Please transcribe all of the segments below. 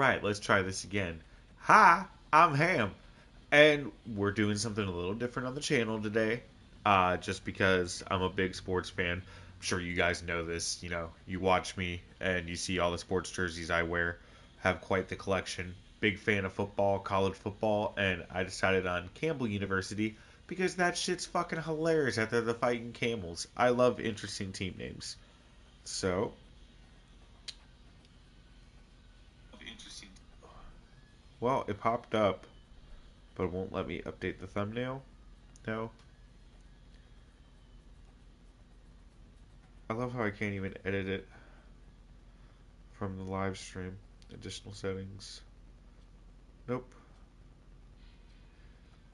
Alright, let's try this again. Hi, I'm Ham, and we're doing something a little different on the channel today. Just because I'm a big sports fan. I'm sure you guys know this. You know, you watch me and you see all the sports jerseys I wear. Have quite the collection. Big fan of football, college football, and I decided on Campbell University because that shit's fucking hilarious after the fighting Camels. I love interesting team names. So, well, it popped up, but it won't let me update the thumbnail. No. I love how I can't even edit it from the live stream. Additional settings. Nope.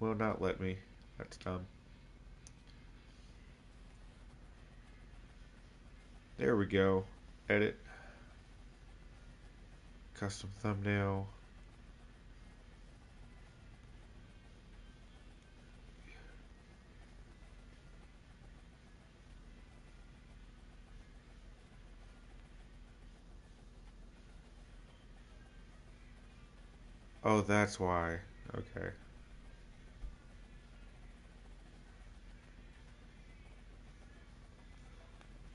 Will not let me. That's dumb. There we go. Edit. Custom thumbnail. Oh, that's why. Okay.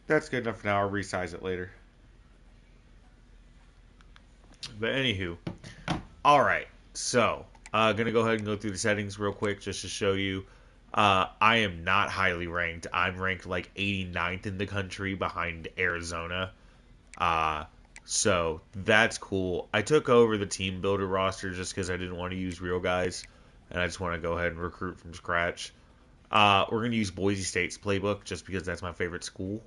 That's good enough for now. I'll resize it later. But anywho. Alright. So, gonna go ahead and go through the settings real quick just to show you. I am not highly ranked. I'm ranked like 89th in the country behind Arizona. Uh, so that's cool. I took over the team builder roster just because I didn't want to use real guys, and I just want to go ahead and recruit from scratch. We're going to use Boise State's playbook just because that's my favorite school,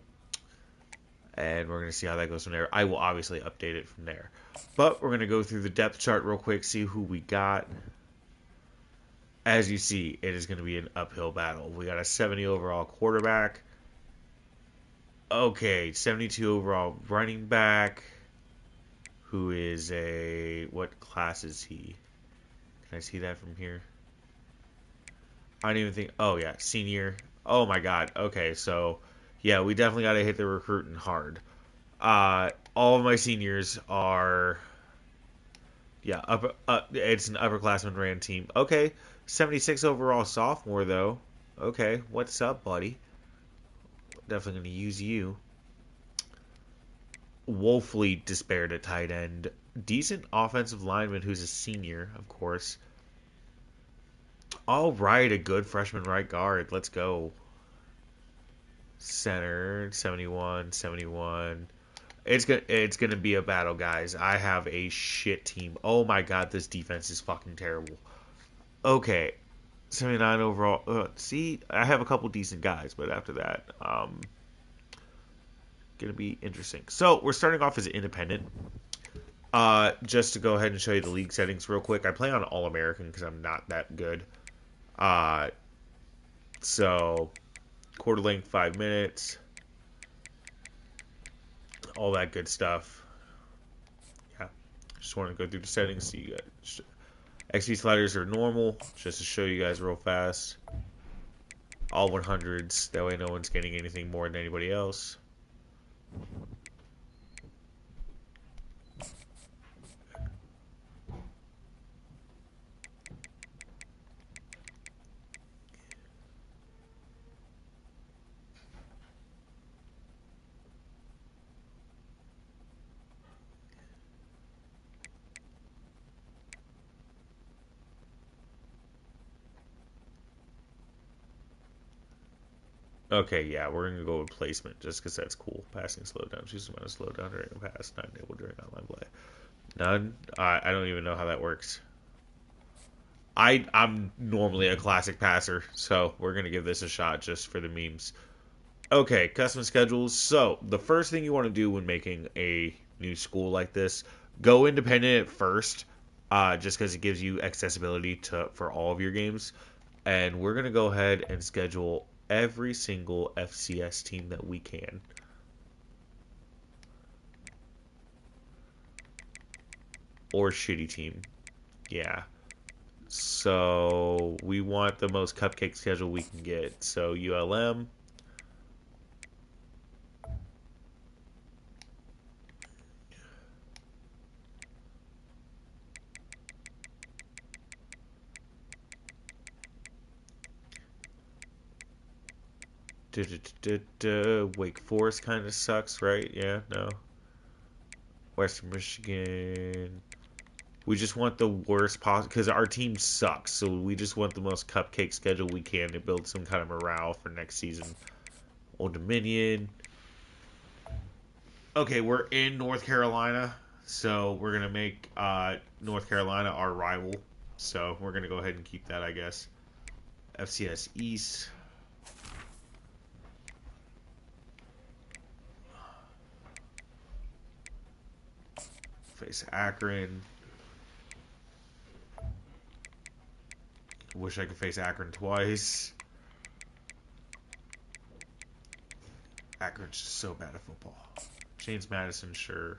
and we're going to see how that goes from there. I will obviously update it from there. But we're going to go through the depth chart real quick, see who we got. As you see, it is going to be an uphill battle. We got a 70 overall quarterback. Okay, 72 overall running back. Who is a... What class is he? Can I see that from here? I don't even think... Oh, yeah, senior. Oh, my God. Okay, so... Yeah, we definitely got to hit the recruiting hard. All of my seniors are... Yeah, it's an upperclassman ran team. Okay, 76 overall sophomore, though. Okay, what's up, buddy? Definitely going to use you. Woefully despaired at tight end. Decent offensive lineman who's a senior, of course. All right, a good freshman right guard. Let's go. Center, 71, 71. It's gonna be a battle, guys. I have a shit team. Oh my god, this defense is fucking terrible. Okay, 79 overall. See, I have a couple decent guys, but after that, gonna be interesting. So we're starting off as an independent. Just to go ahead and show you the league settings real quick. I play on All American because I'm not that good. Uh, so quarter length, 5 minutes, all that good stuff. Yeah, just want to go through the settings. So you guys, XP sliders are normal, just to show you guys real fast. All 100s. That way, no one's getting anything more than anybody else. Okay, yeah, we're gonna go with placement just because that's cool. Passing slowdown. Choose the amount of slowdown during a pass, not enabled during online play. None. I don't even know how that works. I'm normally a classic passer, so we're gonna give this a shot just for the memes. Okay, custom schedules. So the first thing you want to do when making a new school like this, go independent at first, just because it gives you accessibility to for all of your games. And we're gonna go ahead and schedule every single FCS team that we can. Or shitty team. Yeah. So we want the most cupcake schedule we can get. So ULM. Wake Forest kind of sucks, right? Yeah, no. Western Michigan. We just want the worst possible because our team sucks. So we just want the most cupcake schedule we can to build some kind of morale for next season. Old Dominion. Okay, we're in North Carolina, so we're gonna make North Carolina our rival. So we're gonna go ahead and keep that, I guess. FCS East. Face Akron. Wish I could face Akron twice. Akron's just so bad at football. James Madison, sure.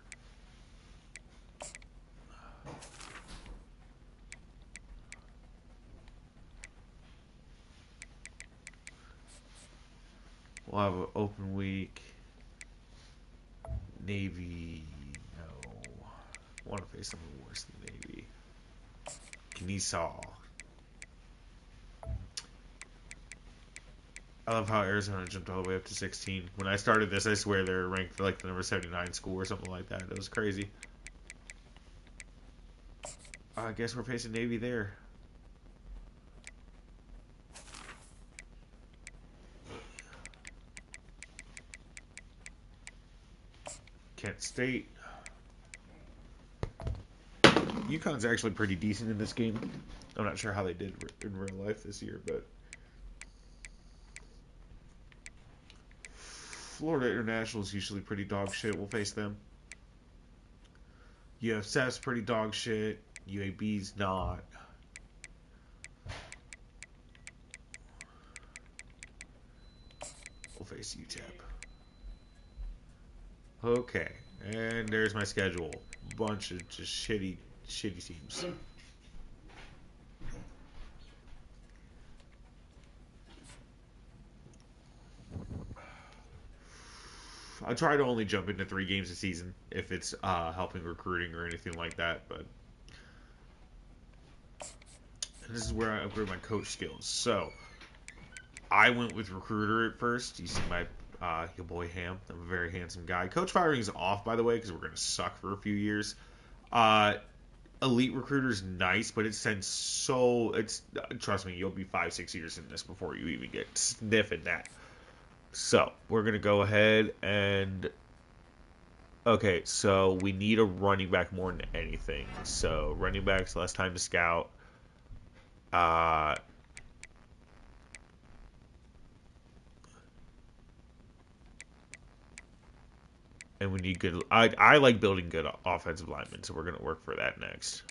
We'll have an open week. Navy, no. I want to face something worse than Navy. Ncaa. I love how Arizona jumped all the way up to 16. When I started this, I swear they were ranked for like the number 79 school or something like that. It was crazy. I guess we're facing Navy there. Kent State. UConn's actually pretty decent in this game. I'm not sure how they did in real life this year, but Florida International is usually pretty dog shit. We'll face them. USF's pretty dog shit. UAB's not. We'll face UTEP. Okay, and there's my schedule. Bunch of just shitty teams. I try to only jump into 3 games a season if it's helping recruiting or anything like that. But this is where I upgrade my coach skills. So I went with recruiter at first. You see my your boy Ham. I'm a very handsome guy. Coach firing is off, by the way, because we're gonna suck for a few years. Elite recruiter's nice, but it's sends so it's trust me, you'll be 5-6 years in this before you even get sniffing that. So we're gonna go ahead and okay, so we need a running back more than anything. So running backs, less time to scout. Uh, and we need good. I like building good offensive linemen, so we're gonna work for that next.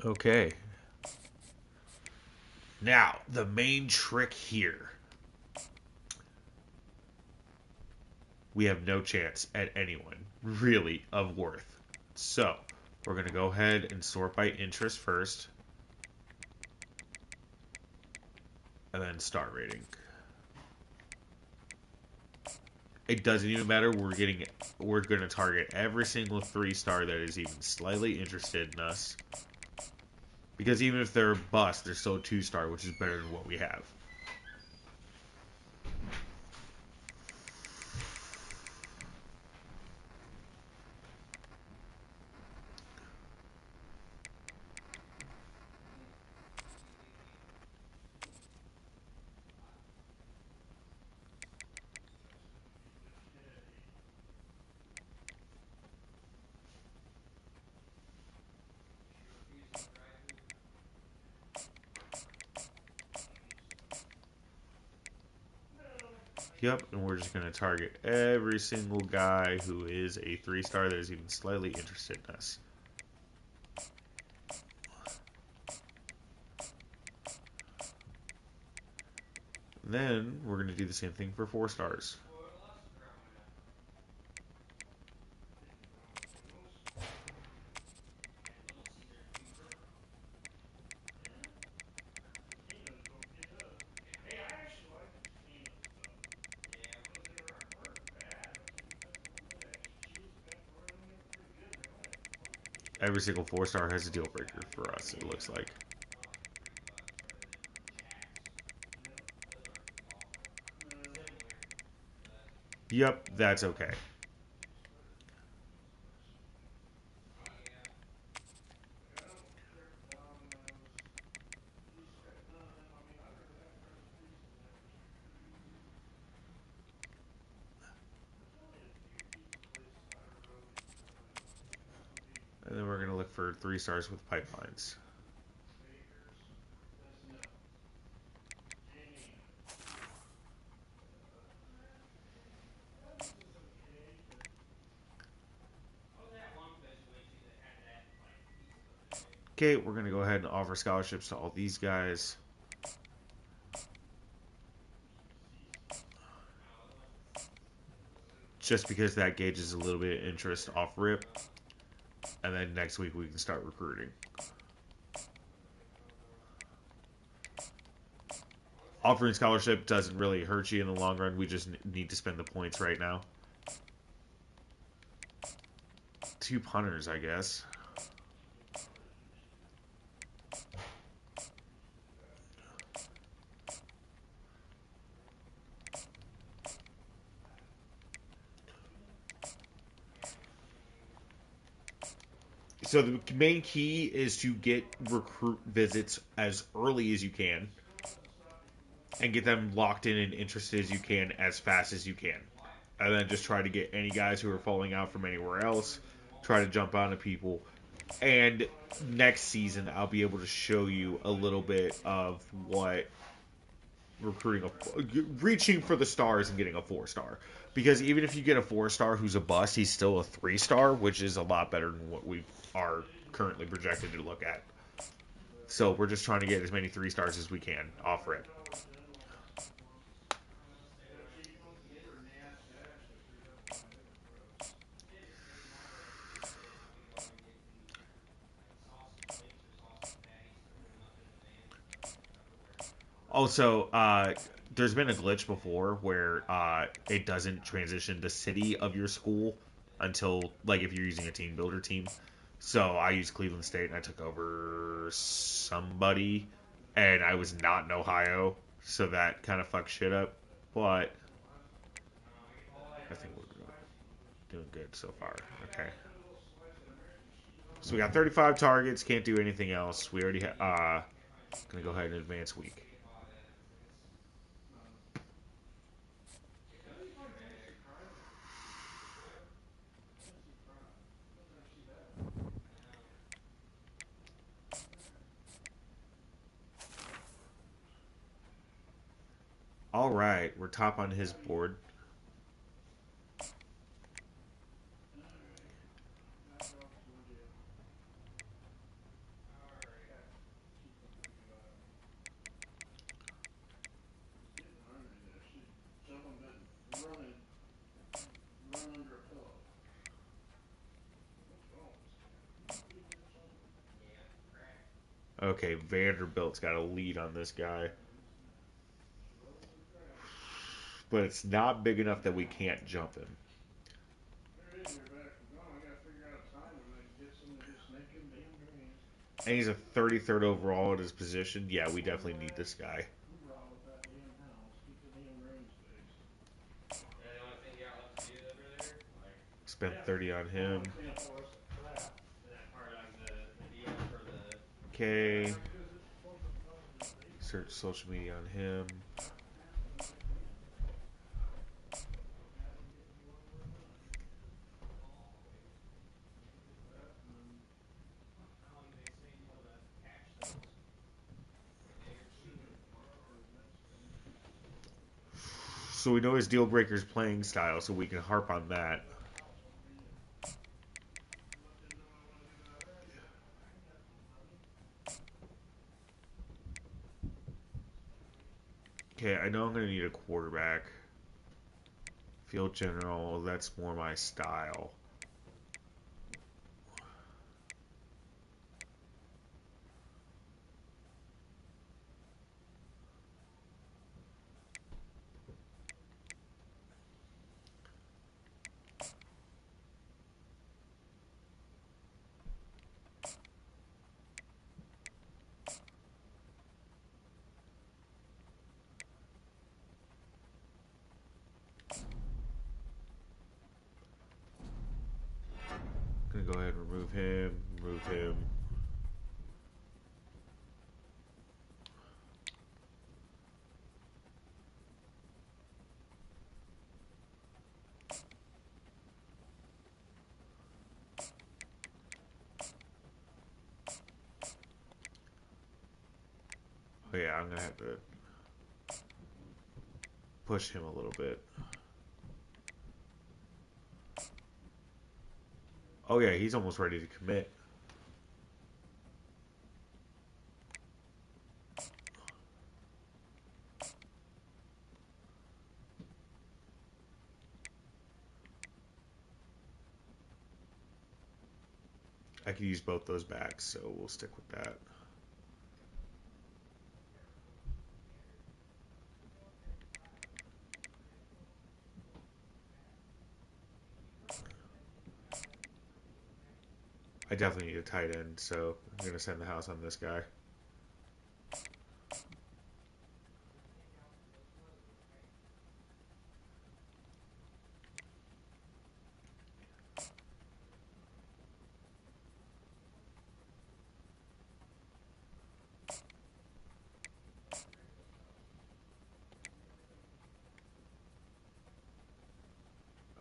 Okay. Now the main trick here. We have no chance at anyone really of worth. So we're gonna go ahead and sort by interest first, and then star rating. It doesn't even matter. We're gonna target every single 3-star that is even slightly interested in us. Because even if they're bust, they're still 2-star, which is better than what we have. Yep, and we're just going to target every single guy who is a 3-star that is even slightly interested in us. Then we're going to do the same thing for 4-stars. Every single 4-star has a deal breaker for us, it looks like. Yep, that's okay. And then we're going to look for 3 stars with pipelines. Okay, we're going to go ahead and offer scholarships to all these guys. Just because that gauges a little bit of interest off rip. And then next week we can start recruiting. Offering scholarship doesn't really hurt you in the long run. We just need to spend the points right now. 2 punters, I guess. So the main key is to get recruit visits as early as you can and get them locked in and interested as you can as fast as you can. And then just try to get any guys who are falling out from anywhere else, try to jump onto people. And next season, I'll be able to show you a little bit of what reaching for the stars and getting a 4-star. Because even if you get a 4-star who's a bust, he's still a 3-star, which is a lot better than what we are currently projected to look at. So we're just trying to get as many 3-stars as we can off rip. Also, there's been a glitch before where it doesn't transition the city of your school until, like, if you're using a team builder team. So I used Cleveland State and I took over somebody, and I was not in Ohio, so that kind of fucked shit up. But I think we're doing good so far. Okay. So we got 35 targets, can't do anything else. We already gonna go ahead and advance week. All right, we're top on his board. Okay, Vanderbilt's got a lead on this guy. But it's not big enough that we can't jump him. And he's a 33rd overall at his position. Yeah, we definitely need this guy. Spent 30 on him. Okay. Search social media on him. So we know his deal breaker's playing style, so we can harp on that. Okay, I know I'm going to need a quarterback. Field general, that's more my style. go ahead and remove him. Remove him. Oh yeah, I'm gonna have to push him a little bit. Oh yeah, he's almost ready to commit. I could use both those backs, so we'll stick with that. I definitely need a tight end, so I'm going to send the house on this guy.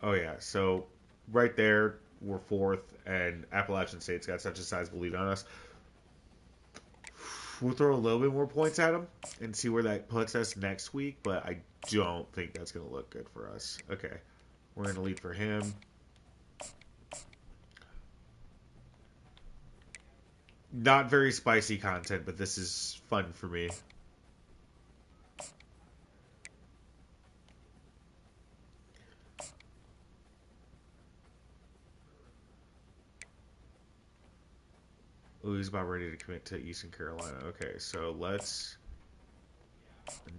Oh yeah, so right there, we're fourth, and Appalachian State's got such a sizable lead on us. We'll throw a little bit more points at them and see where that puts us next week, but I don't think that's going to look good for us. Okay, we're going to lead for him. Not very spicy content, but this is fun for me. Oh, he's about ready to commit to Eastern Carolina. Okay, so let's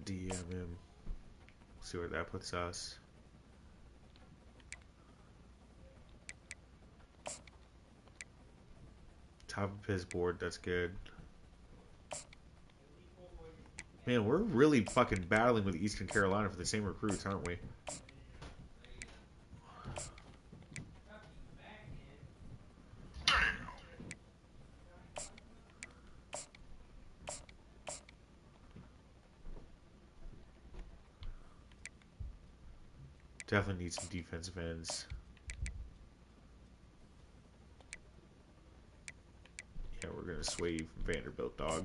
DM him. See where that puts us. Top of his board, that's good. Man, we're really fucking battling with Eastern Carolina for the same recruits, aren't we? Definitely need some defensive ends. Yeah, we're going to sway you from Vanderbilt, dog.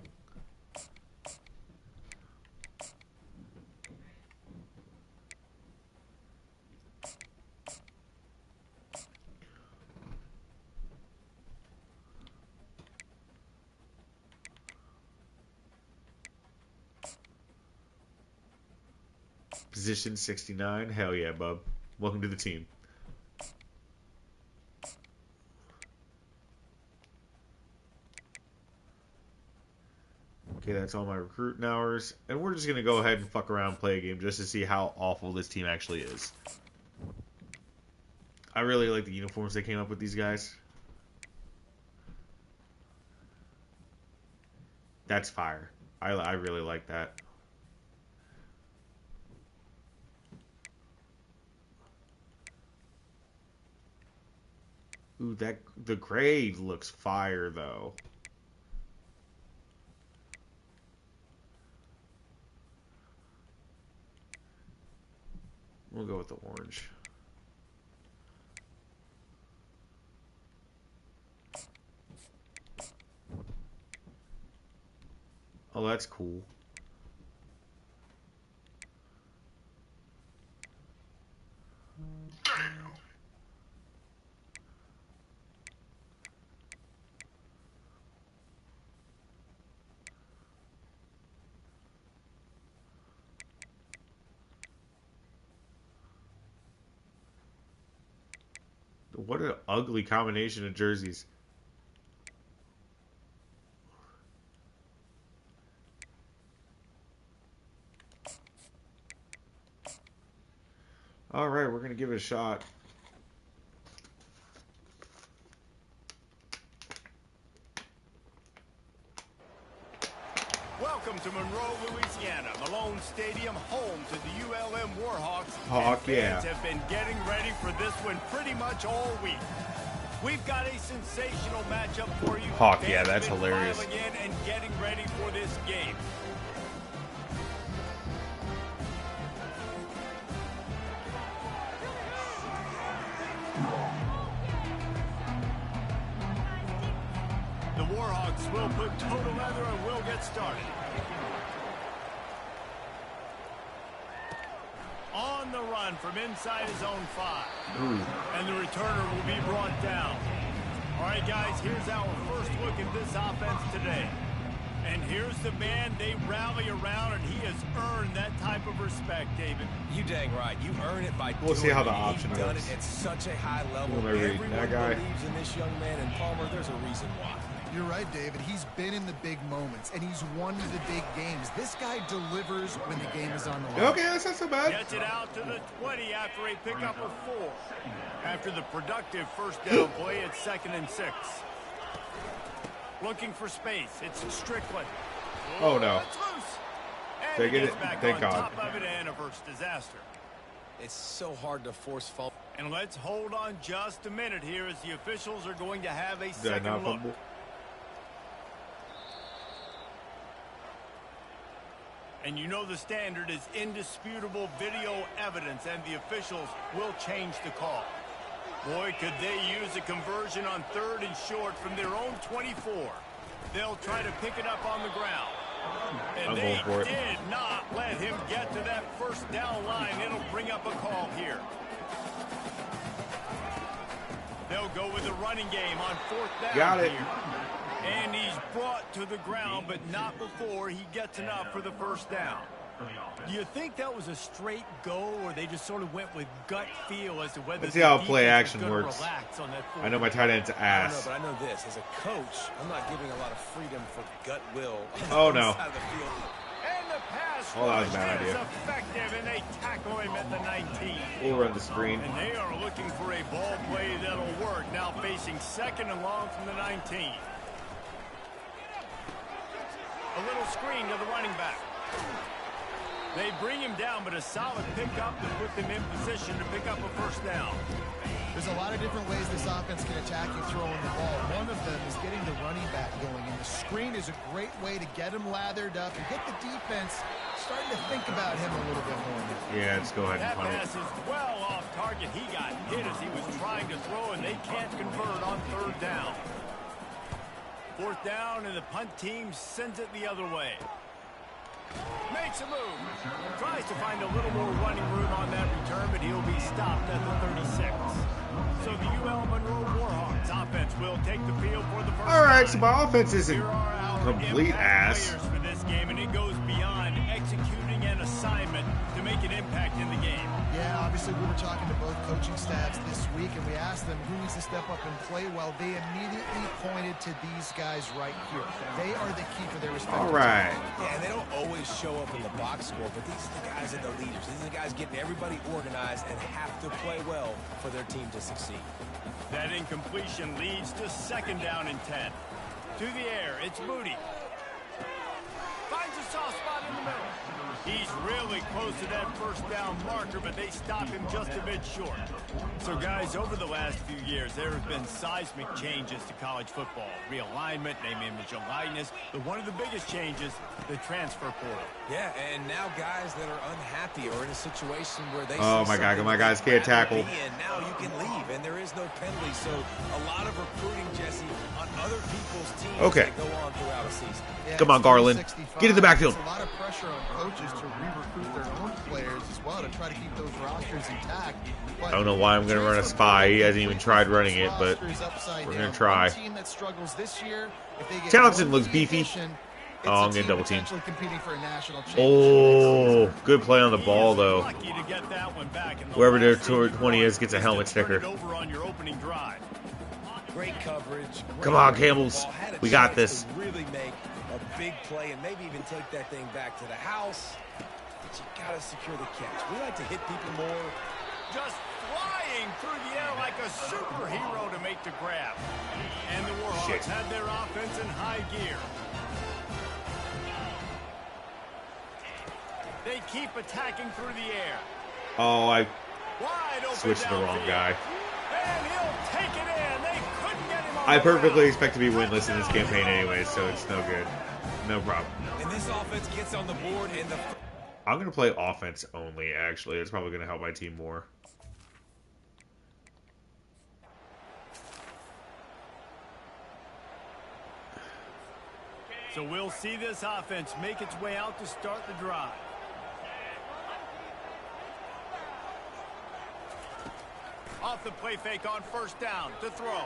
Position 69. Hell yeah, bub. Welcome to the team. Okay, that's all my recruiting hours. And we're just going to go ahead and fuck around and play a game just to see how awful this team actually is. I really like the uniforms they came up with, these guys. That's fire. I really like that. Ooh, the gray looks fire though. We'll go with the orange. Oh, that's cool. What an ugly combination of jerseys. All right, we're going to give it a shot. Welcome to Monroe, Louisiana, Malone Stadium, home to the ULM Warhawks. Hawk, and yeah. fans have been getting ready for this one pretty much all week. We've got a sensational matchup for you. Hawk, yeah, Fans that's been hilarious. filing in and getting ready for this game. The Warhawks will put total leather and will get started. On the run from inside his own 5. And the returner will be brought down. All right, guys, here's our first look at this offense today. And here's the man they rally around, and he has earned that type of respect, David. You dang right. You earn it by We'll see how the doing it. option He's done works. it at such a high level. Who am I reading? Everyone That guy? believes in this young man, and Palmer, there's a reason why. You're right, David. He's been in the big moments, and he's won the big games. This guy delivers when the game is on the line. Okay, that's not so bad. Gets it out to the 20 after a pickup of 4. After the productive first down play, it's 2nd and 6. Looking for space. It's Strickland. Oh, no. It's loose. And Take he it. gets back Thank on God. top of it and averts disaster. It's so hard to force fumble. And let's hold on just a minute here as the officials are going to have a Did I second not look. fumble? And you know the standard is indisputable video evidence, and the officials will change the call. Boy, could they use a conversion on 3rd and short from their own 24. They'll try to pick it up on the ground. And I'm they going for it. did not let him get to that first down line. It'll bring up a call here. They'll go with the running game on 4th down. Got it. Here. And he's brought to the ground, but not before he gets enough for the first down. Do you think that was a straight go, or they just sort of went with gut feel as to whether Let's see how the play defense action was gonna works. relax on that I know my tight end's I don't know, ass. but I know this. As a coach, I'm not giving a lot of freedom for gut will. Oh, no. Inside the field. And the pass Oh, that was a rush bad is idea. effective, and they tackle him at the 19. We'll run the screen. And they are looking for a ball play that'll work. Now facing 2nd and long from the 19. A little screen to the running back. They bring him down, but a solid pickup to put them in position to pick up a first down. There's a lot of different ways this offense can attack you throwing the ball. One of them is getting the running back going, and the screen is a great way to get him lathered up and get the defense starting to think about him a little bit more. Yeah, let's go ahead and That punt pass it. is well off target. He got hit as he was trying to throw, and they can't convert on 3rd down. 4th down, and the punt team sends it the other way. Makes a move. Tries to find a little more running room on that return, but he'll be stopped at the 36. So the UL Monroe Warhawks offense will take the field for the first All right, time. so my offense isn't Here are our complete impact ass. players for this game, and it goes beyond executing an assignment to make an impact in the game. Yeah, obviously we were talking to both coaching staffs this week, and we asked them who needs to step up and play well. They immediately pointed to these guys right here. They are the key for their respective All right. Yeah, and they don't always show up in the box score, but these are the guys that are the leaders. These are the guys getting everybody organized and have to play well for their team to succeed. That incompletion leads to 2nd down and 10. To the air, it's Moody. Finds a soft spot in the middle. He's really close to that first down marker, but they stop him just a bit short. So, guys, over the last few years, there have been seismic changes to college football. Realignment, name, image, and likeness. But one of the biggest changes, the transfer portal. Yeah, and now guys that are unhappy or in a situation where they Oh, see my God, something my guys they'd can't rather tackle. be in, now you can leave, and there is no penalty. So a lot of recruiting, Jesse, on other people's teams Okay. that go on throughout a season. Yeah, Come on, it's Garland. 365. Get in the backfield. It's a lot of pressure on coaches to re-recruit their own players as well to try to keep those rosters intact. I don't know why I'm going to run a spy. He hasn't even tried running it, but we're going to try. Team that struggles this year, if they get Townsend close looks to the beefy. addition, it's Oh, a I'm getting team double teamed. potentially competing for a national championship Oh, next season. good play on the ball, though. Lucky to get that one back in the Whoever their last thing 20 is gets a to helmet turn sticker. it over on your opening drive. Great coverage. Come on, Camels. Had a We got chance this. to really make a big play and maybe even take that thing back to the house. But you got to secure the catch. We like to hit people more. Just flying through the air like a superhero to make the grab. And the Warhawks Shit. had their offense in high gear. They keep attacking through the air. Oh, I Wide open switched to the wrong downfield. guy. And he'll take it in. They I perfectly expect to be winless in this campaign anyway, so it's no good. No problem. And this offense gets on the board in the... I'm going to play offense only, actually. It's probably going to help my team more. So we'll see this offense make its way out to start the drive. Off the play fake on first down to throw.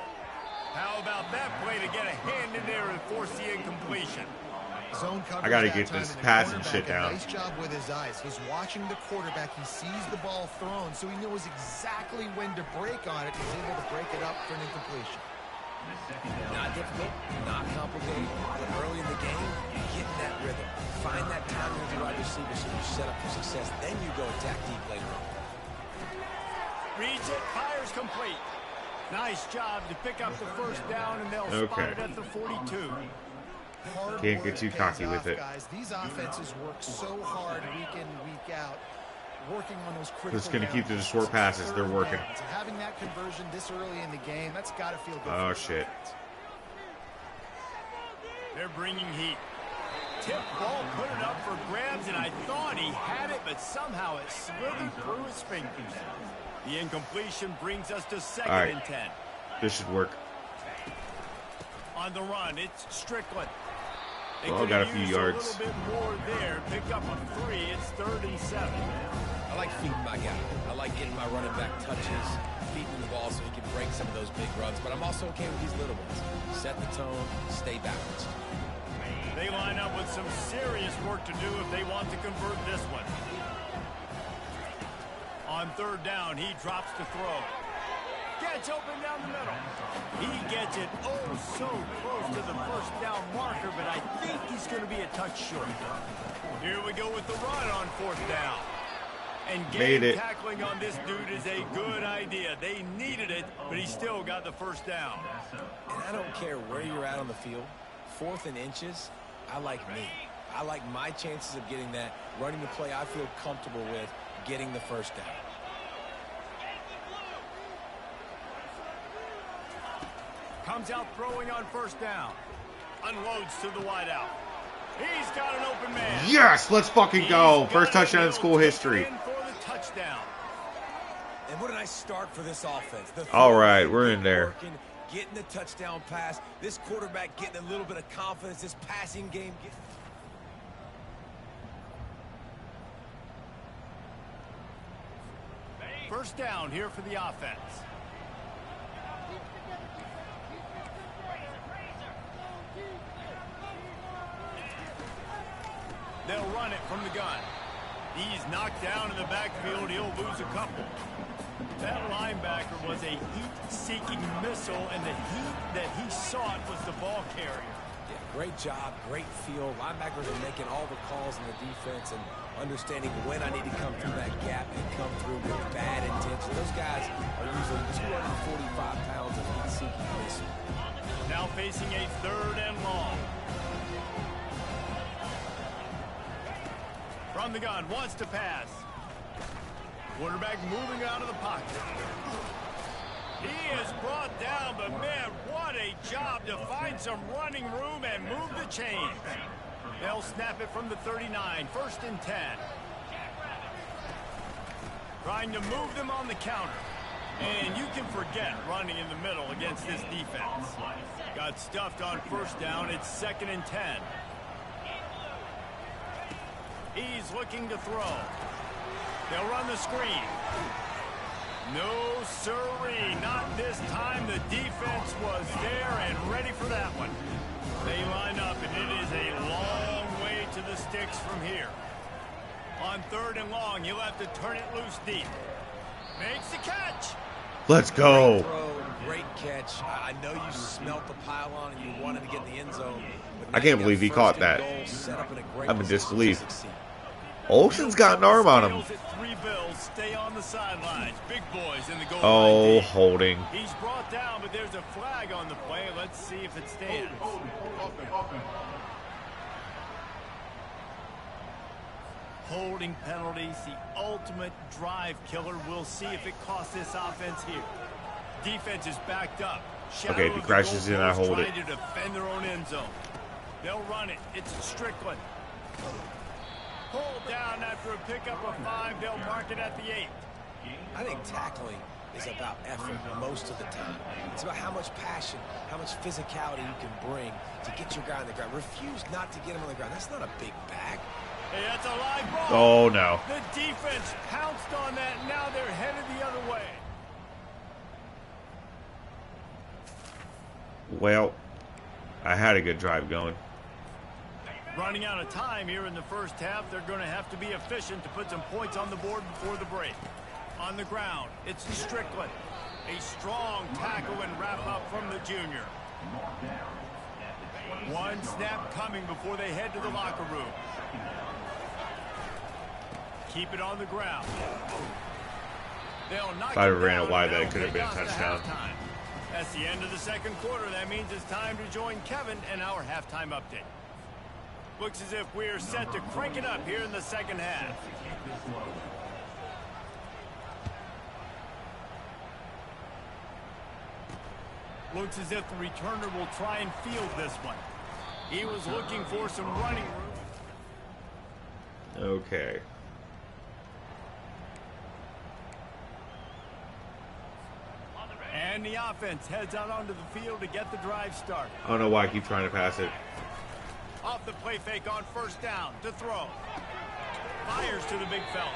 How about that play to get a hand in there and force the incompletion? Zone coverage I got to that get time, this and the passing shit quarterback, down. Nice job with his eyes. He's watching the quarterback. He sees the ball thrown, so he knows exactly when to break on it. He's able to break it up for an incompletion. Not difficult, not complicated, but early in the game, you get in that rhythm. Find that time with your wide receiver so you set up for success. Then you go attack deep later on. Reads it, fires complete. Nice job to pick up the first down, and they'll spot it at the 42. Can't get too cocky with it. Guys, these offenses work so hard week in, week out, working on those critical. Just going to keep the short passes. They're working. Having that conversion this early in the game, that's got to feel good. Oh, shit. They're bringing heat. Tip ball, put it up for grabs, and I thought he had it, but somehow it slithered through his fingers. The incompletion brings us to second and 10. This should work. On the run, it's Strickland. They Well, got a few yards. A little bit more there. Pick up a 3. It's 3rd and 7. I like feeding my guy. I like getting my running back touches, feeding the ball so he can break some of those big runs. But I'm also okay with these little ones. Set the tone, stay balanced. They line up with some serious work to do if they want to convert this one. On 3rd down, he drops to throw. Gets open down the middle. He gets it so close to the first down marker, but I think he's going to be a touch short. Here we go with the run on 4th down. And game tackling on this dude is a good idea. They needed it, but he still got the first down. And I don't care where you're at on the field. 4th and inches, I like me. I like my chances of getting that, running the play I feel comfortable with, getting the first down. Comes out throwing on 1st down. Unloads to the wideout. He's got an open man. Yes, let's fucking go. First touchdown in school history. For the touchdown. And what a nice start for this offense. All right, we're in there. Getting the touchdown pass. This quarterback getting a little bit of confidence. This passing game. First down here for the offense. They'll run it from the gun. He's knocked down in the backfield. He'll lose a couple. That linebacker was a heat-seeking missile, and the heat that he sought was the ball carrier. Yeah, great job, great feel. Linebackers are making all the calls in the defense and understanding when I need to come through that gap and come through with bad intention. Those guys are usually 245 pounds of heat-seeking missile. Now facing a 3rd and long. From the gun, wants to pass. Quarterback moving out of the pocket. He is brought down, but man, what a job to find some running room and move the chains. They'll snap it from the 39, 1st and 10. Trying to move them on the counter. And you can forget running in the middle against this defense. Got stuffed on 1st down, it's 2nd and 10. He's looking to throw. They'll run the screen. No sirree, not this time. The defense was there and ready for that one. They line up, and it is a long way to the sticks from here. On 3rd and long, he'll have to turn it loose deep. Makes the catch. Let's go. Great throw, great catch. I know you smelt the pylon and you wanted to get in the end zone. I can't believe he caught that. I'm in disbelief. Olsen's got an arm on him. Stay on the sidelines. Big boys in the goal Oh, line. holding. He's brought down, but there's a flag on the play. Let's see if it stands. Holding penalties, the ultimate drive killer. We'll see if it costs this offense here. Defense is backed up. Okay, if he crashes in, I hold it. Trying to defend their own end zone. They'll run it. It's Strickland. Pulled down after a pickup of 5. They'll mark it at the 8. I think tackling is about effort most of the time. It's about how much passion, how much physicality you can bring to get your guy on the ground. Refuse not to get him on the ground. That's not a big bag. Hey, that's a live ball. Oh, no. The defense pounced on that. Now they're headed the other way. Well, I had a good drive going. Running out of time here in the first half. They're going to have to be efficient to put some points on the board before the break. On the ground, it's Strickland. A strong tackle and wrap up from the junior. One snap coming before they head to the locker room. Keep it on the ground. They'll knock If I it ran down, it wide, and that could have been a take us to touchdown. halftime. That's the end of the second quarter. That means it's time to join Kevin and our halftime update. Looks as if we're set to crank it up here in the second half. Looks as if the returner will try and field this one. He was looking for some running room. Okay. And the offense heads out onto the field to get the drive started. I don't know why I keep trying to pass it. Off the play fake on first down to throw. Fires to the big fella.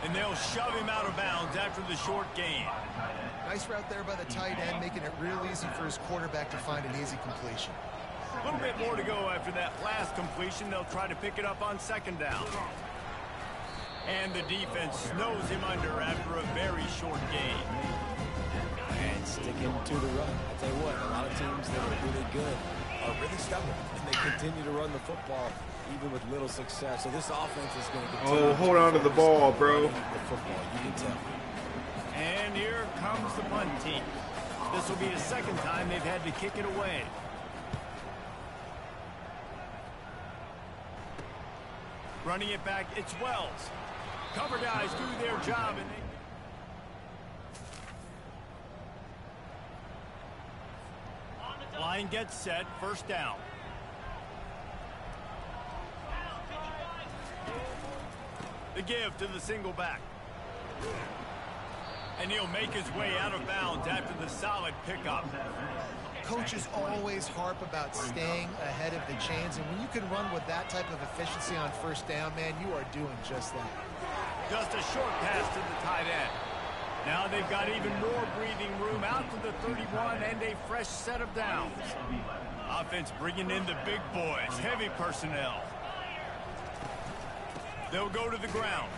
And they'll shove him out of bounds after the short gain. Nice route there by the tight end, making it real easy for his quarterback to find an easy completion. A little bit more to go after that last completion. They'll try to pick it up on second down. And the defense snows him under after a very short gain. And sticking to the run. I'll tell you what, a lot of teams that are really good are really stubborn. And they continue to run the football even with little success. So this offense is going to continue. Oh, hold on to the ball, bro. The football, you can tell. And here comes the punt team. This will be the second time they've had to kick it away. Running it back, it's Wells. Cover guys do their job, and they... Line gets set, first down. The give to the single back. And he'll make his way out of bounds after the solid pickup. Coaches always harp about staying ahead of the chains, and when you can run with that type of efficiency on first down, man, you are doing just that. Just a short pass to the tight end. Now they've got even more breathing room out to the 31 and a fresh set of downs. Offense bringing in the big boys, heavy personnel. They'll go to the ground.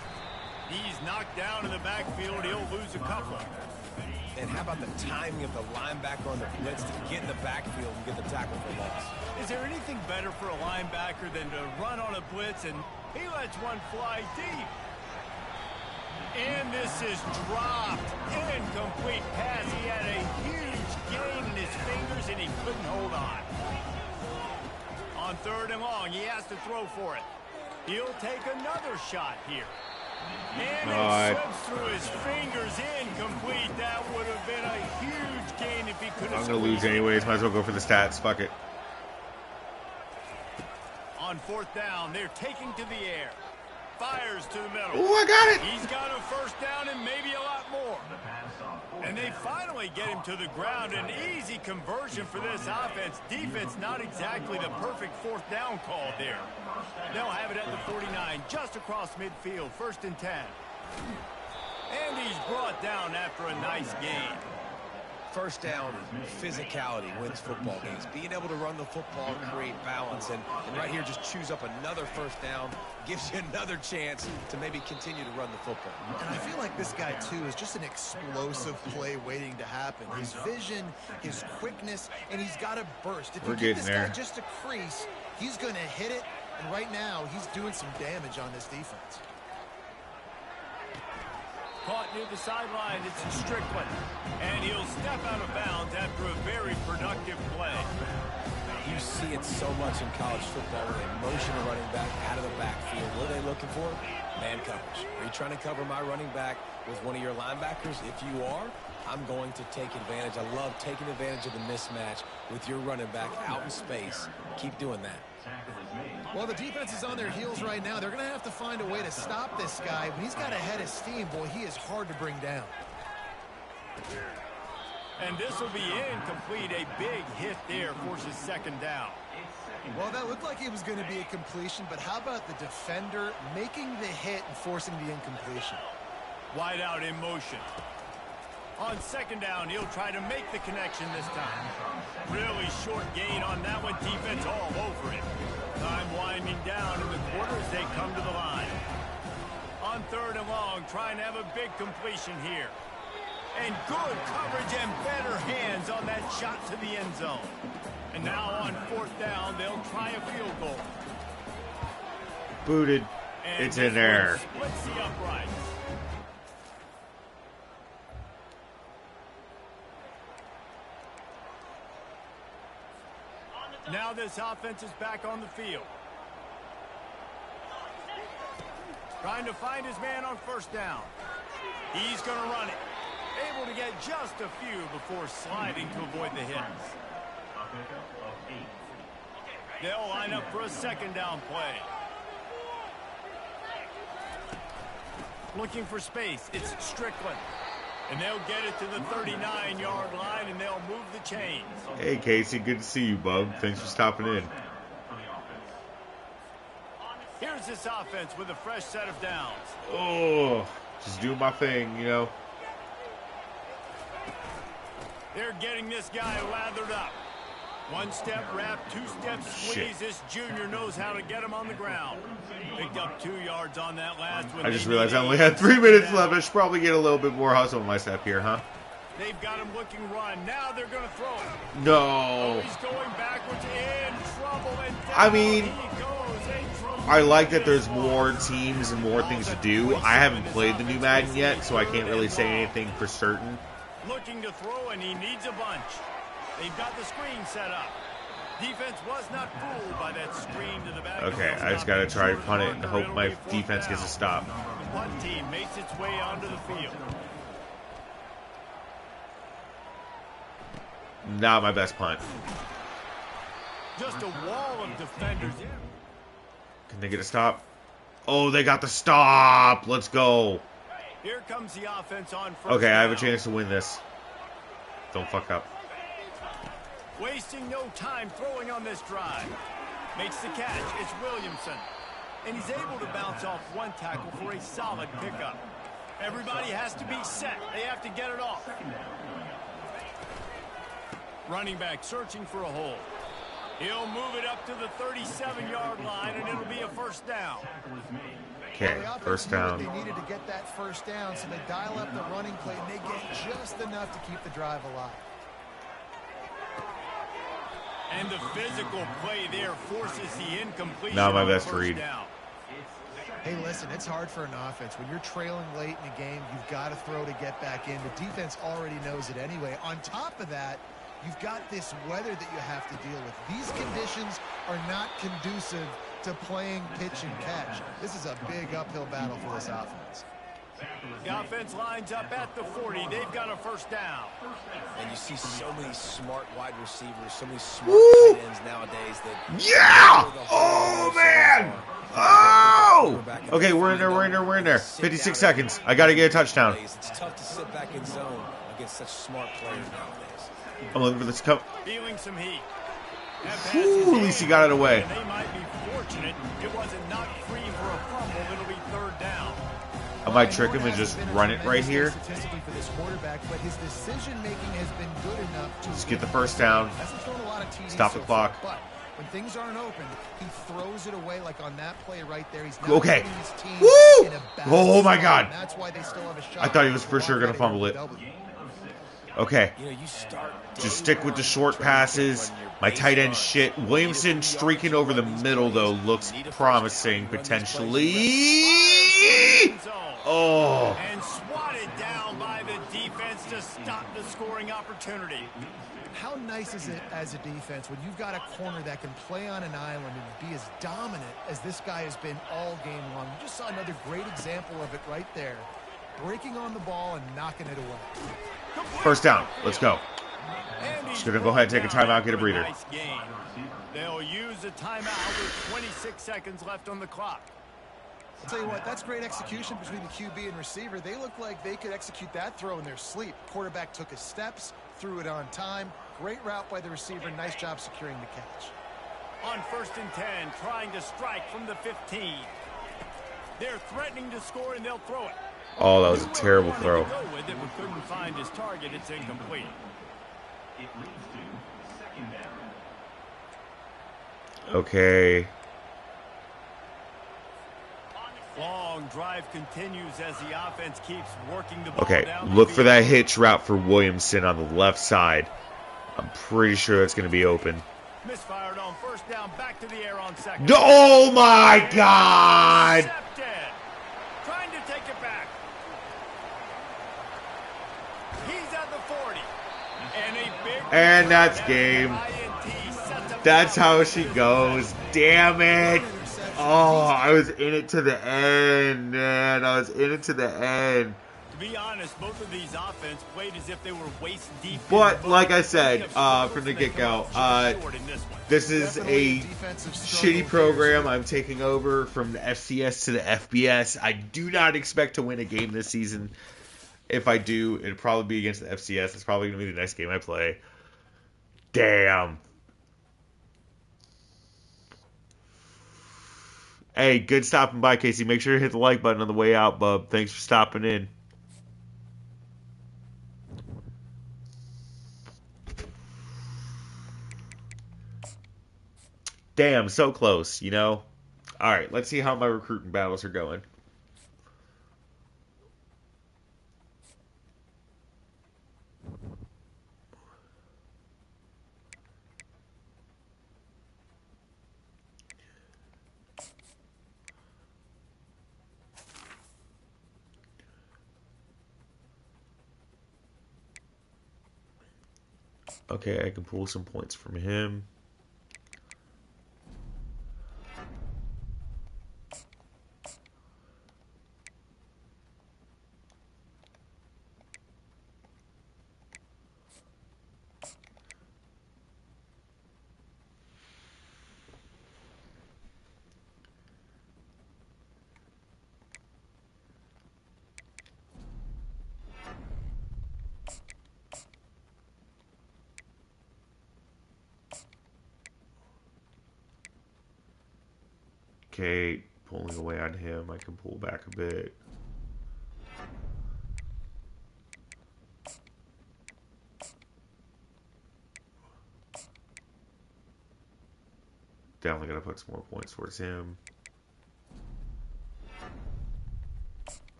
He's knocked down in the backfield. He'll lose a couple. And how about the timing of the linebacker on the blitz to get in the backfield and get the tackle for loss? Is there anything better for a linebacker than to run on a blitz, and he lets one fly deep? And this is dropped. Incomplete pass. He had a huge gain in his fingers, and he couldn't hold on. On third and long, he has to throw for it. He'll take another shot here. And it slips through his fingers, incomplete. That would have been a huge gain if he could have. I'm going to lose anyways. Might as well go for the stats. Fuck it. On fourth down, they're taking to the air. Fires to the middle. Oh, I got it. He's got a first down and maybe a lot more. And they finally get him to the ground. An easy conversion for this offense. Defense not exactly the perfect fourth down call there. They'll have it at the 49, just across midfield, 1st and 10. And he's brought down after a nice gain. First down, physicality wins football games. Being able to run the football, create balance, and right here just choose up another first down, gives you another chance to maybe continue to run the football. And I feel like this guy, too, is just an explosive play waiting to happen. His vision, his quickness, and he's got a burst. If you give this guy just a crease, he's going to hit it, and right now he's doing some damage on this defense. Caught near the sideline, it's Strickland. And he'll step out of bounds after a very productive play. You see it so much in college football where they motion a running back out of the backfield. What are they looking for? Man coverage. Are you trying to cover my running back with one of your linebackers? If you are, I'm going to take advantage. I love taking advantage of the mismatch with your running back out in space. Keep doing that. Well, the defense is on their heels right now. They're going to have to find a way to stop this guy. When he's got a head of steam, boy, he is hard to bring down. And this will be incomplete. A big hit there forces second down. Well, that looked like it was going to be a completion, but how about the defender making the hit and forcing the incompletion? Wide out in motion. On second down, he'll try to make the connection this time. Really short gain on that one. Defense all over it. Time winding down in the quarter as they come to the line. On third and long, trying to have a big completion here. And good coverage and better hands on that shot to the end zone. And now on fourth down, they'll try a field goal. Booted. And It's in there. Splits the uprights. Now this offense is back on the field. Trying to find his man on first down. He's going to run it. Able to get just a few before sliding to avoid the hits. They'll line up for a second down play. Looking for space. It's Strickland. And they'll get it to the 39-yard line, and they'll move the chains. Hey, Casey. Good to see you, bub. Thanks for stopping in. Here's this offense with a fresh set of downs. Oh, just doing my thing, you know. They're getting this guy lathered up. One step wrap, two steps squeeze. Shit. This junior knows how to get him on the ground. Picked up 2 yards on that last one. I just realized I only had 3 minutes left. I should probably get a little bit more hustle in my step here, huh? They've got him looking run. Now they're going to throw it. No. Oh, he's going backwards in trouble. And down I mean, he goes. In trouble. I like that there's more teams and more things to do. I haven't played the new Madden yet, so I can't really say anything for certain. Looking to throw, and he needs a bunch. They've got the screen set up. Defense was not fooled by that screen to the back. Okay, I just got to try to punt it and hope my defense gets a stop. The punt team makes its way onto the field. Not my best punt. Just a wall of defenders. Can they get a stop? Oh, they got the stop. Let's go. Here comes the offense on first Okay, I have a down. chance to win this. Don't fuck up. Wasting no time throwing on this drive. Makes the catch. It's Williamson. And he's able to bounce off one tackle for a solid pickup. Everybody has to be set. They have to get it off. Running back searching for a hole. He'll move it up to the 37-yard line, and it'll be a first down. Okay, first down. They needed to get that first down, so they dial up the running play, and they get just enough to keep the drive alive. And the physical play there forces the incompletion. Not my on best first read. down. Hey, listen, it's hard for an offense. When you're trailing late in the game, you've got to throw to get back in. The defense already knows it anyway. On top of that, you've got this weather that you have to deal with. These conditions are not conducive to playing pitch and catch. This is a big uphill battle for this offense. The offense lines up at the 40. They've got a first down. And you see so many smart wide receivers, so many smart Woo! tight ends nowadays that... Yeah! Oh, man! Oh! Okay, we're in there. 56 seconds. I got to get a touchdown. It's tough to sit back in zone against such smart players nowadays. I'm looking for this cup. Feeling some heat. Ooh, at least he got it away. They might be fortunate it wasn't knocked free for a fumble. It'll be third down. I might trick him and just run it right here. Statistically for this quarterback, but his decision-making has been good enough to Just get the first down. Hasn't thrown a lot of TDs Stop the so clock. far, but when things aren't open, he throws it away like on that play right there. He's not Okay. putting his team Woo! in a bad Oh, my spot, God. and that's why they still have a shot. I thought he was for sure going to fumble it. Okay. You know, you start Just stick with the short passes. My tight end shit. Williamson streaking over the middle, though, looks promising, potentially. Oh. And swatted down by the defense to stop the scoring opportunity. How nice is it as a defense when you've got a corner that can play on an island and be as dominant as this guy has been all game long? You just saw another great example of it right there. Breaking on the ball and knocking it away. First down. Let's go. Just going to go ahead and take a timeout, get a breather. Nice game. They'll use a timeout with 26 seconds left on the clock. I'll tell you what, that's great execution between the QB and receiver. They look like they could execute that throw in their sleep. Quarterback took his steps, threw it on time. Great route by the receiver. Nice job securing the catch. On 1st and 10, trying to strike from the 15. They're threatening to score, and they'll throw it. Oh, that was a terrible throw. Go with it, but couldn't find his target. It's incomplete. It leads to 2nd down. Okay. Long drive continues as the offense keeps working the ball Okay, down look the for field. that hitch route for Williamson on the left side. I'm pretty sure it's going to be open. Misfired on 1st down, back to the air on 2nd. Oh my God! Intercepted. Trying to take it back. He's at the 40. And a big And that's game. INT sets up That's the how she goes. Damn it. Oh, I was in it to the end, man. I was in it to the end. To be honest, both of these offense played as if they were waist deep. But like I said from the get-go, this is a shitty program. I'm taking over from the FCS to the FBS. I do not expect to win a game this season. If I do, it'll probably be against the FCS. It's probably going to be the next game I play. Damn. Hey, good stopping by, Casey. Make sure to hit the like button on the way out, bub. Thanks for stopping in. Damn, so close, you know? All right, let's see how my recruiting battles are going. Okay, I can pull some points from him. Okay, pulling away on him, I can pull back a bit. Definitely gotta put some more points towards him.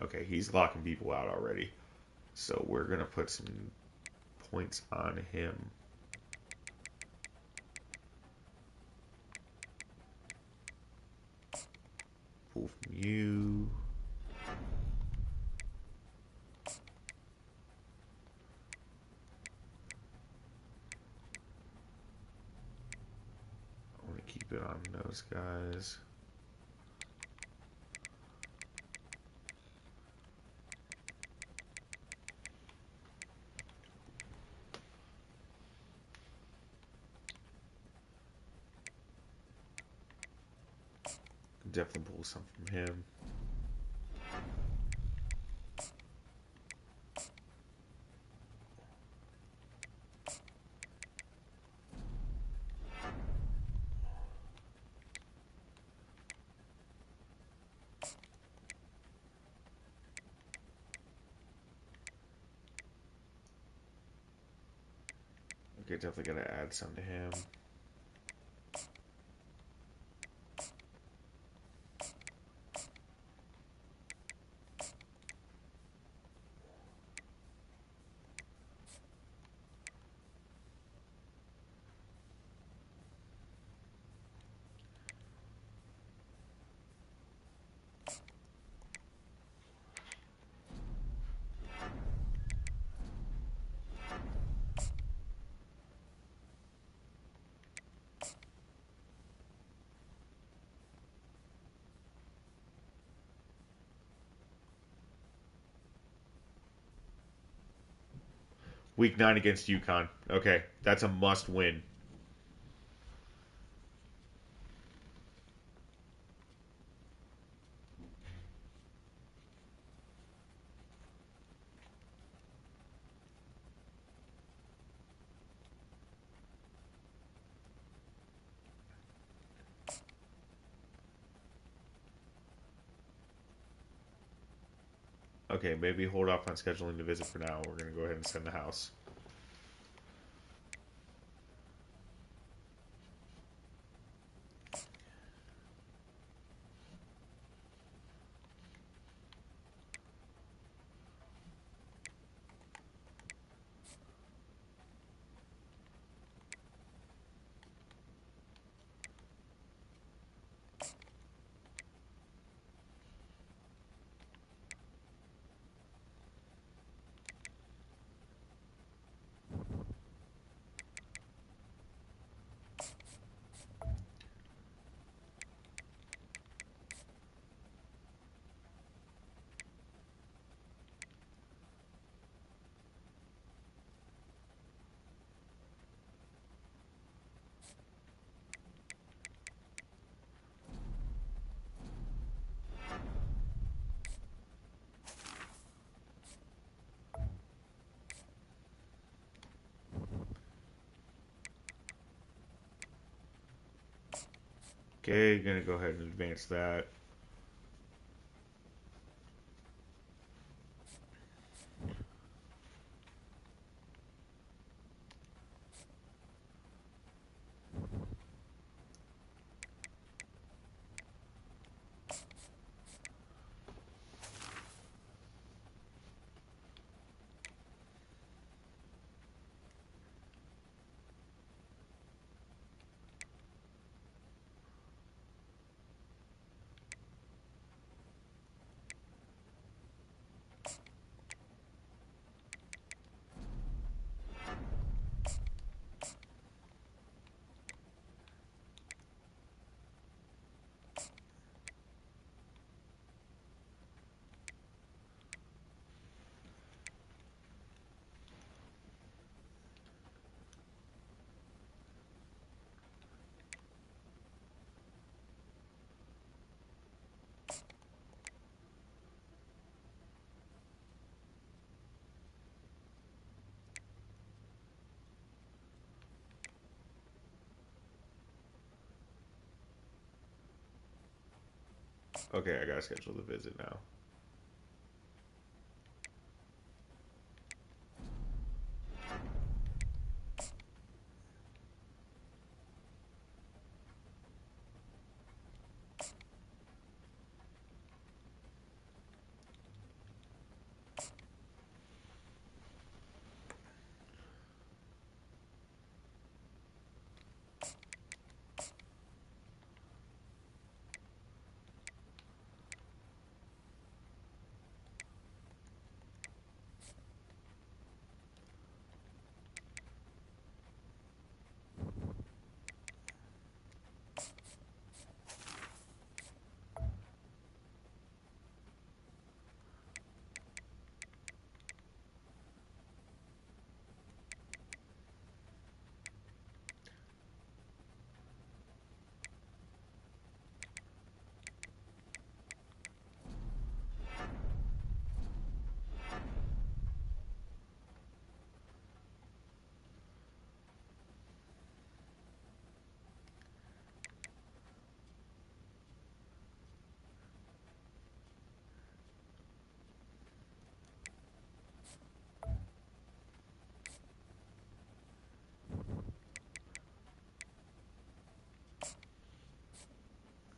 Okay, he's locking people out already. So we're going to put some points on him. Pull from you. I want to keep it on those guys. Definitely pull some from him. Okay, definitely gotta add some to him. Week 9 against UConn. Okay, that's a must win. Okay, maybe hold off on scheduling the visit for now. We're going to go ahead and send the house. Okay, gonna go ahead and advance that. Okay, I gotta schedule the visit now.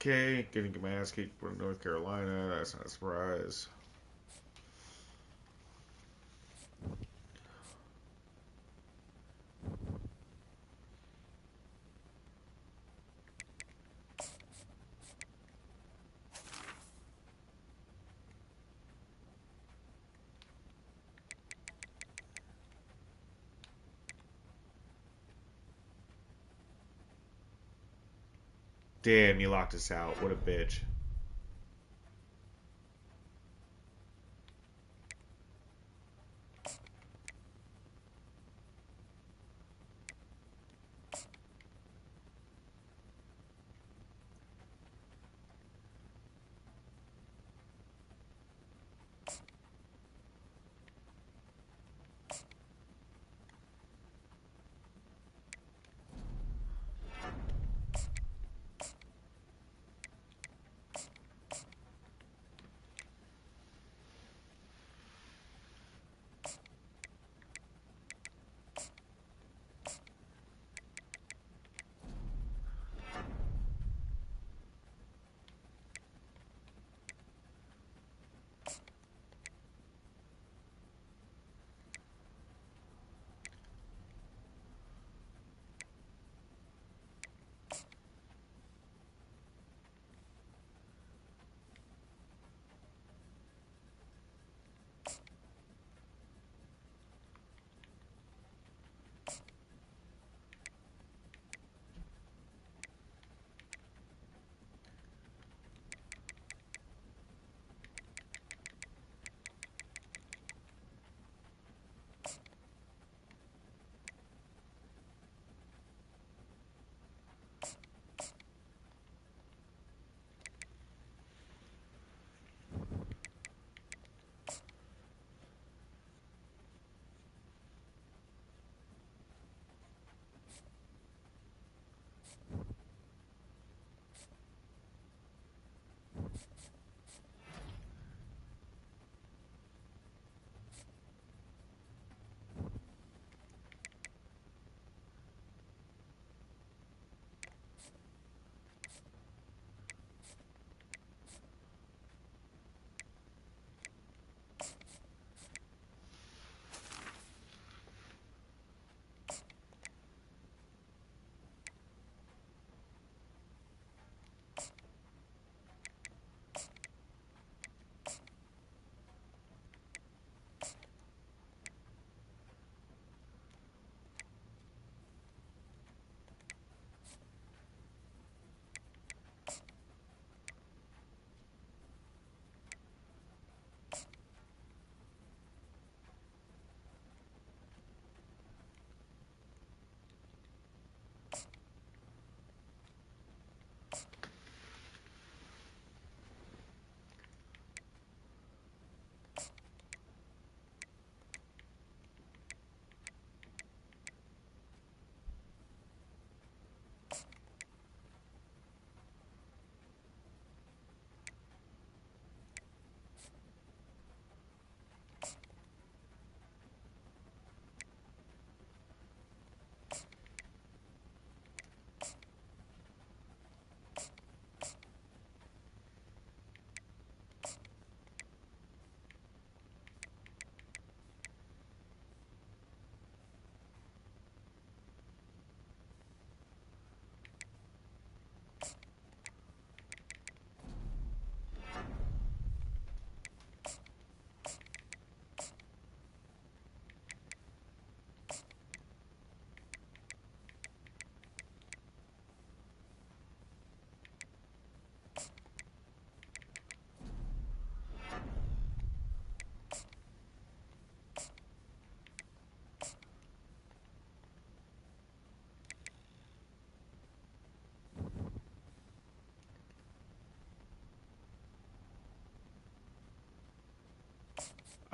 Okay, gonna get my ass kicked for North Carolina. That's not a surprise. Damn, he locked us out. What a bitch.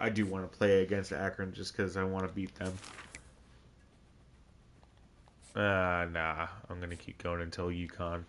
I do want to play against Akron just because I want to beat them. Nah. I'm going to keep going until UConn.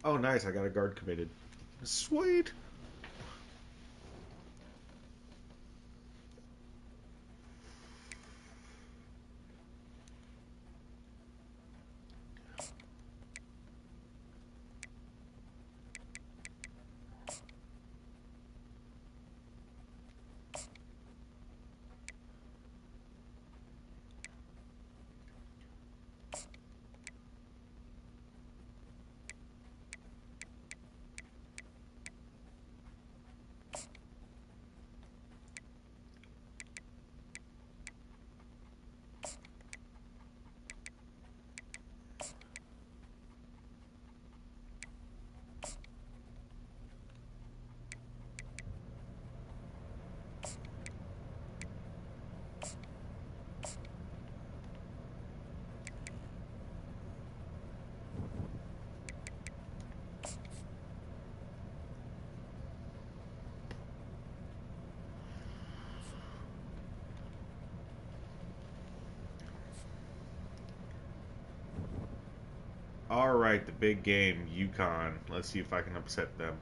Oh, nice. I got a guard committed. Sweet. All right, the big game, Yukon. Let's see if I can upset them.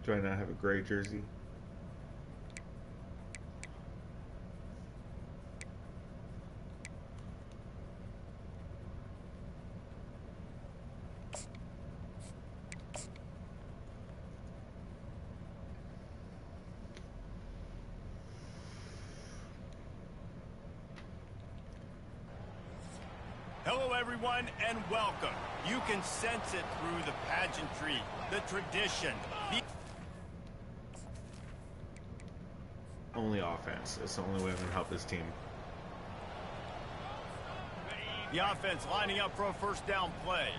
Do I not have a gray jersey? Hello, everyone, and welcome. You can sense it through the pageantry, the tradition. Only offense. That's the only way I'm going to help this team. The offense lining up for a first down play.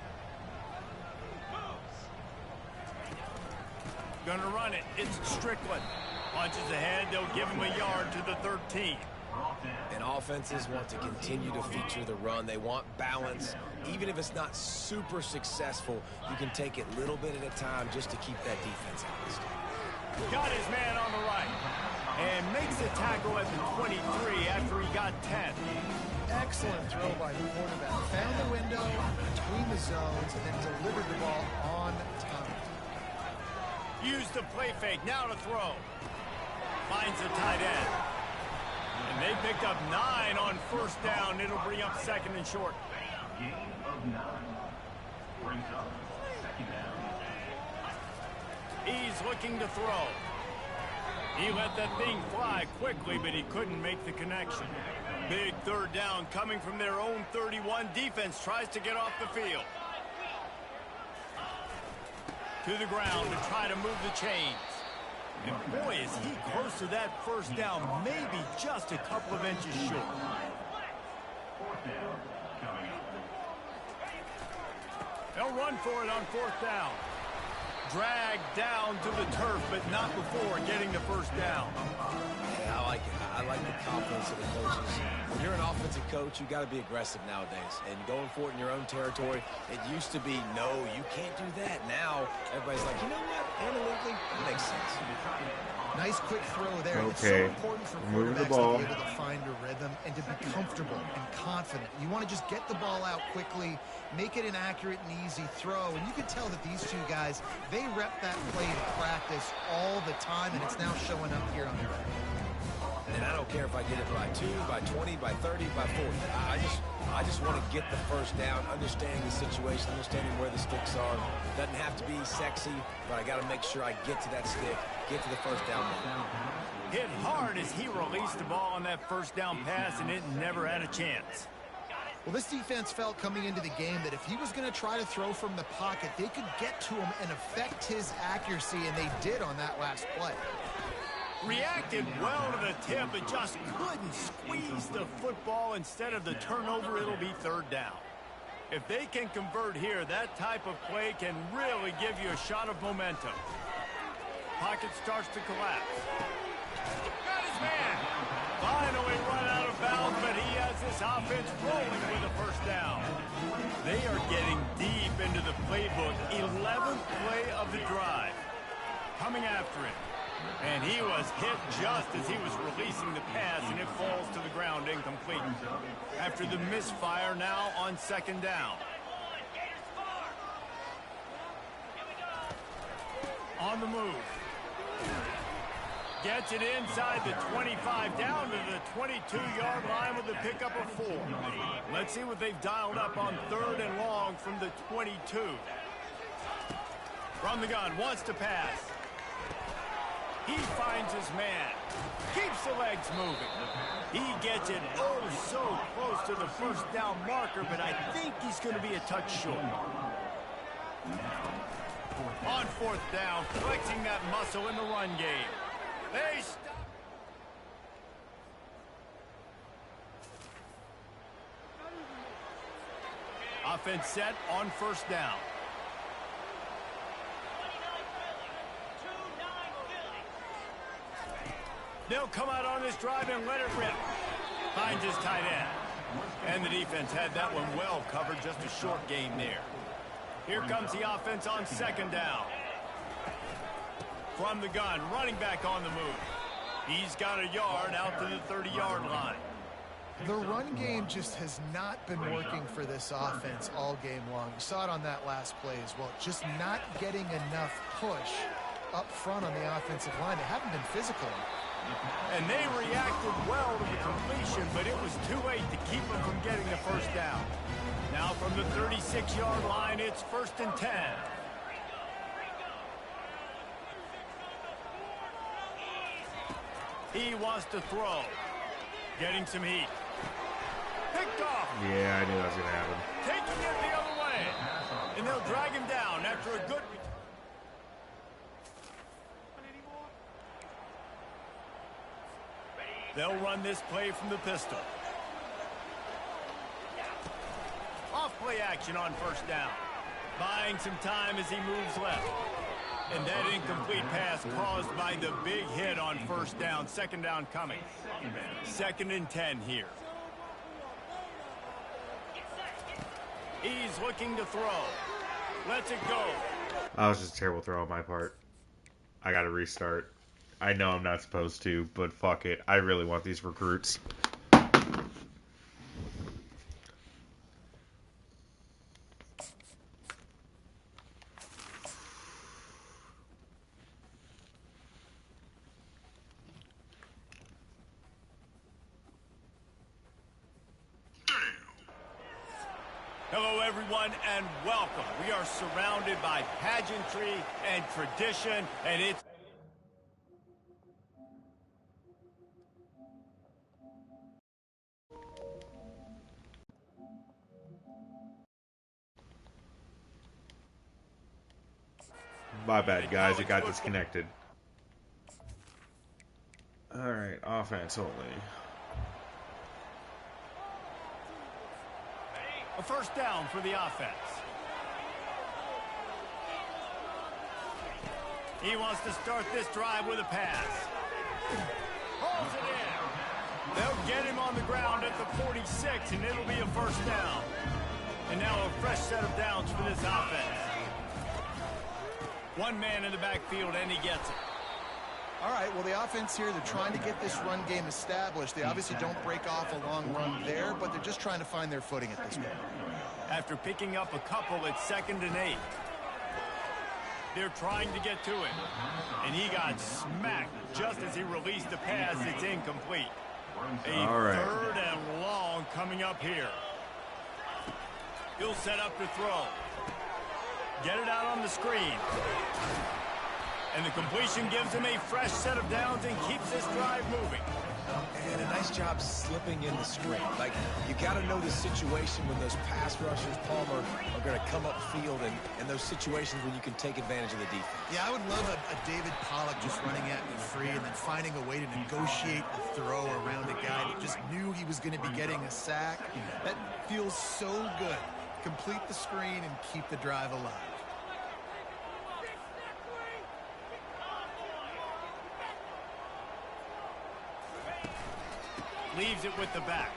Gonna run it. It's Strickland. Punches ahead. They'll give him a yard to the 13. And offenses want to continue to feature the run. They want balance. Even if it's not super successful, you can take it little bit at a time just to keep that defense honest. Got his man on the right. And makes the tackle at the 23 after he got 10. Excellent throw by the quarterback. Found the window between the zones and then delivered the ball on time. Used the play fake. Now to throw. Finds the tight end. And they picked up 9 on first down. It'll bring up second and short. Gain of 9. Brings up second down. He's looking to throw. He let that thing fly quickly, but he couldn't make the connection. Big third down coming from their own 31. Defense tries to get off the field. To the ground to try to move the chains. And boy, is he close to that first down, maybe just a couple of inches short. Fourth down. Coming up. They'll run for it on fourth down. Dragged down to the turf, but not before getting the first down. Yeah, I like it. I like the confidence of the coaches. When you're an offensive coach, you got to be aggressive nowadays. And going for it in your own territory, it used to be, no, you can't do that. Now, everybody's like, you know what? Analytically, it makes sense. Nice quick throw there. Okay. It's so important for Move the quarterbacks ball. to be able to find a rhythm and to be comfortable and confident. You want to just get the ball out quickly, make it an accurate and easy throw. And you can tell that these two guys, they rep that play in practice all the time, and it's now showing up here on their end. And I don't care if I get it by 2, by 20, by 30, by 40. I just want to get the first down, understanding the situation, understanding where the sticks are. Doesn't have to be sexy, but I got to make sure I get to that stick, get to the first down. Hit hard as he released the ball on that first down pass, and it never had a chance. Well, this defense felt coming into the game that if he was going to try to throw from the pocket, they could get to him and affect his accuracy, and they did on that last play. Reacted well to the tip, but just couldn't squeeze the football. Instead of the turnover, it'll be third down. If they can convert here, that type of play can really give you a shot of momentum. Pocket starts to collapse. Got his man. Finally run out of bounds, but he has this offense rolling with a first down. They are getting deep into the playbook. 11th play of the drive. Coming after it. And he was hit just as he was releasing the pass, and it falls to the ground incomplete. After the misfire, now on second down. On the move. Gets it inside the 25, down to the 22-yard line with a pickup of 4. Let's see what they've dialed up on third and long from the 22. From the gun, wants to pass. He finds his man. Keeps the legs moving. He gets it oh so close to the first down marker, but I think he's going to be a touch short. On fourth down, flexing that muscle in the run game. They stop. Offense set on first down. They'll come out on this drive and let it rip. Finds his tight end. And the defense had that one well covered, just a short gain there. Here comes the offense on second down. From the gun, running back on the move. He's got a yard out to the 30-yard line. The run game just has not been working for this offense all game long. You saw it on that last play as well. Just not getting enough push up front on the offensive line. They haven't been physical. And they reacted well to the completion, but it was too late to keep them from getting the first down. Now from the 36-yard line, it's 1st and 10. He wants to throw. Getting some heat. Picked off. Yeah, I knew that was going to happen. Taking it the other way. And they'll drag him down after a good... They'll run this play from the pistol. Off play action on 1st down. Buying some time as he moves left. And that incomplete pass caused by the big hit on 1st down. 2nd down coming. 2nd and 10 here. He's looking to throw. Lets it go. That was just a terrible throw on my part. I got to restart. I know I'm not supposed to, but fuck it. I really want these recruits. Hello, everyone, and welcome. We are surrounded by pageantry and tradition, and it's... My bad, guys. It got disconnected. Alright, offense only. A 1st down for the offense. He wants to start this drive with a pass. Holds it in. They'll get him on the ground at the 46, and it'll be a 1st down. And now a fresh set of downs for this offense. One man in the backfield, and he gets it. All right, well, the offense here, they're trying to get this run game established. They obviously don't break off a long run there, but they're just trying to find their footing at this point. After picking up a couple, it's 2nd and 8. They're trying to get to him. And he got smacked just as he released the pass. It's incomplete. A 3rd and long coming up here. He'll set up to throw. Get it out on the screen. And the completion gives him a fresh set of downs and keeps this drive moving. And a nice job slipping in the screen. Like, you got to know the situation when those pass rushers, Palmer, are going to come upfield and those situations when you can take advantage of the defense. Yeah, I would love a David Pollock just running at me free and then finding a way to negotiate a throw around a guy that just knew he was going to be getting a sack. That feels so good. Complete the screen and keep the drive alive. Leaves it with the back.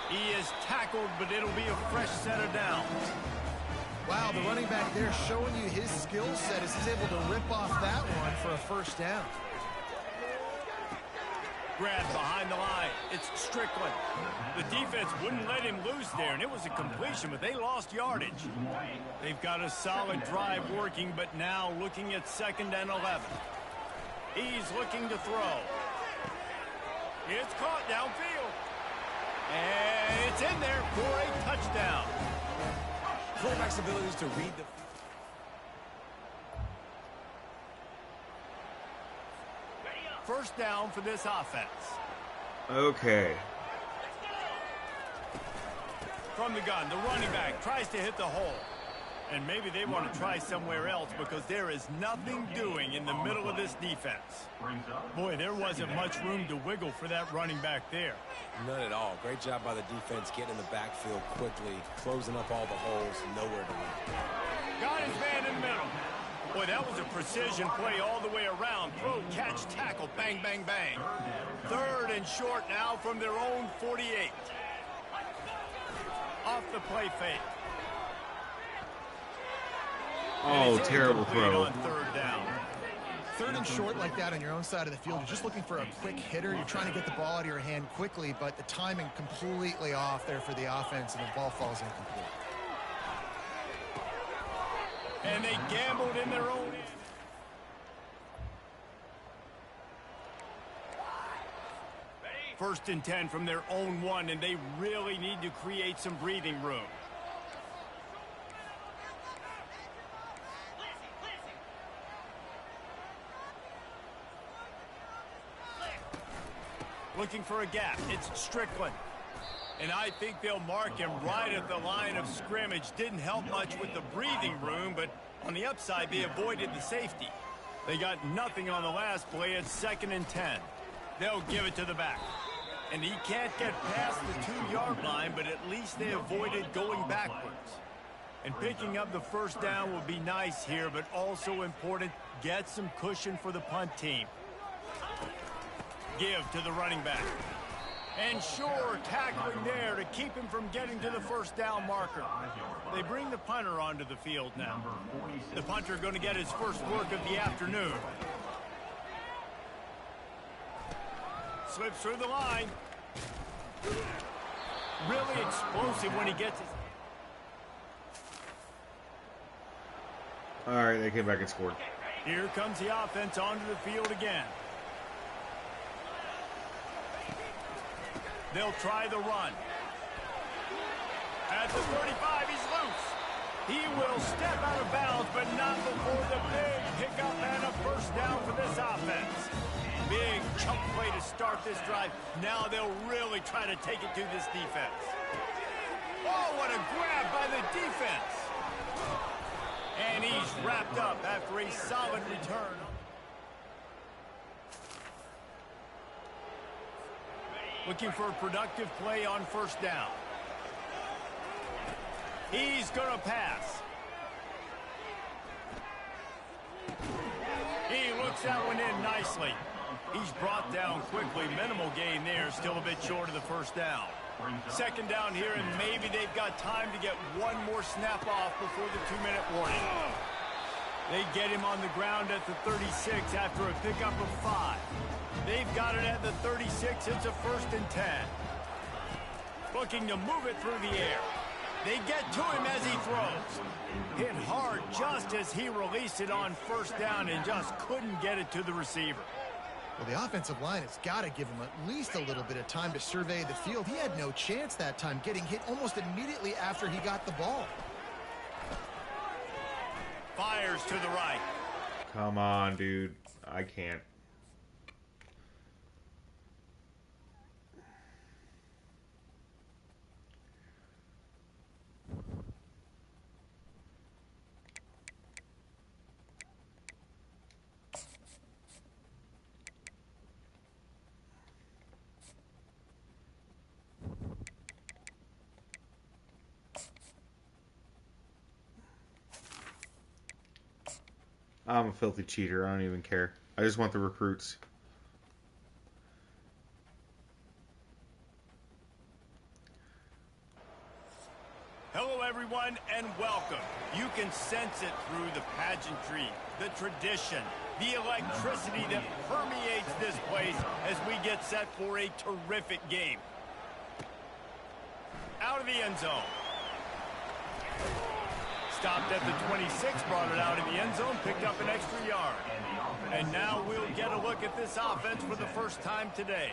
He is tackled, but it'll be a fresh set of downs. Wow, the running back there showing you his skill set as he's able to rip off that one for a 1st down. Grabbed behind the line. It's Strickland. The defense wouldn't let him loose there, and it was a completion, but they lost yardage. They've got a solid drive working, but now looking at 2nd and 11. He's looking to throw. It's caught downfield. And it's in there for a touchdown. Quarterback's abilities to read the... First down for this offense. Okay. From the gun, the running back tries to hit the hole. And maybe they want to try somewhere else because there is nothing doing in the middle of this defense. Boy, there wasn't much room to wiggle for that running back there. None at all. Great job by the defense getting in the backfield quickly, closing up all the holes, nowhere to run. Got his man in the middle. Boy, that was a precision play all the way around. Throw, catch, tackle, bang, bang, bang. 3rd and short now from their own 48. Off the play fake. Oh, terrible throw. On 3rd down. 3rd and short like that on your own side of the field. You're just looking for a quick hitter. You're trying to get the ball out of your hand quickly, but the timing completely off there for the offense, and the ball falls incomplete. And they gambled in their own end. 1st and 10 from their own 1, and they really need to create some breathing room. Looking for a gap. It's Strickland. And I think they'll mark him right at the line of scrimmage. Didn't help much with the breathing room, but on the upside, they avoided the safety. They got nothing on the last play. It's 2nd and 10. They'll give it to the back. And he can't get past the 2-yard line, but at least they avoided going backwards. And picking up the 1st down will be nice here, but also important, get some cushion for the punt team. Give to the running back. And sure, tackling there to keep him from getting to the 1st down marker. They bring the punter onto the field now. The punter going to get his first work of the afternoon. Slips through the line. Really explosive when he gets it. All right, they came back and scored. Here comes the offense onto the field again. They'll try the run. At the 35, he's loose. He will step out of bounds, but not before the big pickup and a 1st down for this offense. Big chunk play to start this drive. Now they'll really try to take it to this defense. Oh, what a grab by the defense. And he's wrapped up after a solid return. Looking for a productive play on 1st down. He's going to pass. He looks that one in nicely. He's brought down quickly. Minimal gain there. Still a bit short of the 1st down. 2nd down here, and maybe they've got time to get one more snap off before the 2-minute warning. They get him on the ground at the 36 after a pickup of 5. They've got it at the 36. It's a 1st and 10. Looking to move it through the air. They get to him as he throws. Hit hard just as he released it on 1st down and just couldn't get it to the receiver. Well, the offensive line has got to give him at least a little bit of time to survey the field. He had no chance that time, getting hit almost immediately after he got the ball. Fires to the right. Come on, dude. I can't. I'm a filthy cheater. I don't even care. I just want the recruits. Hello, everyone, and welcome. You can sense it through the pageantry, the tradition, the electricity that permeates this place as we get set for a terrific game. Out of the end zone. Stopped at the 26, brought it out in the end zone, picked up an extra yard. And now we'll get a look at this offense for the 1st time today.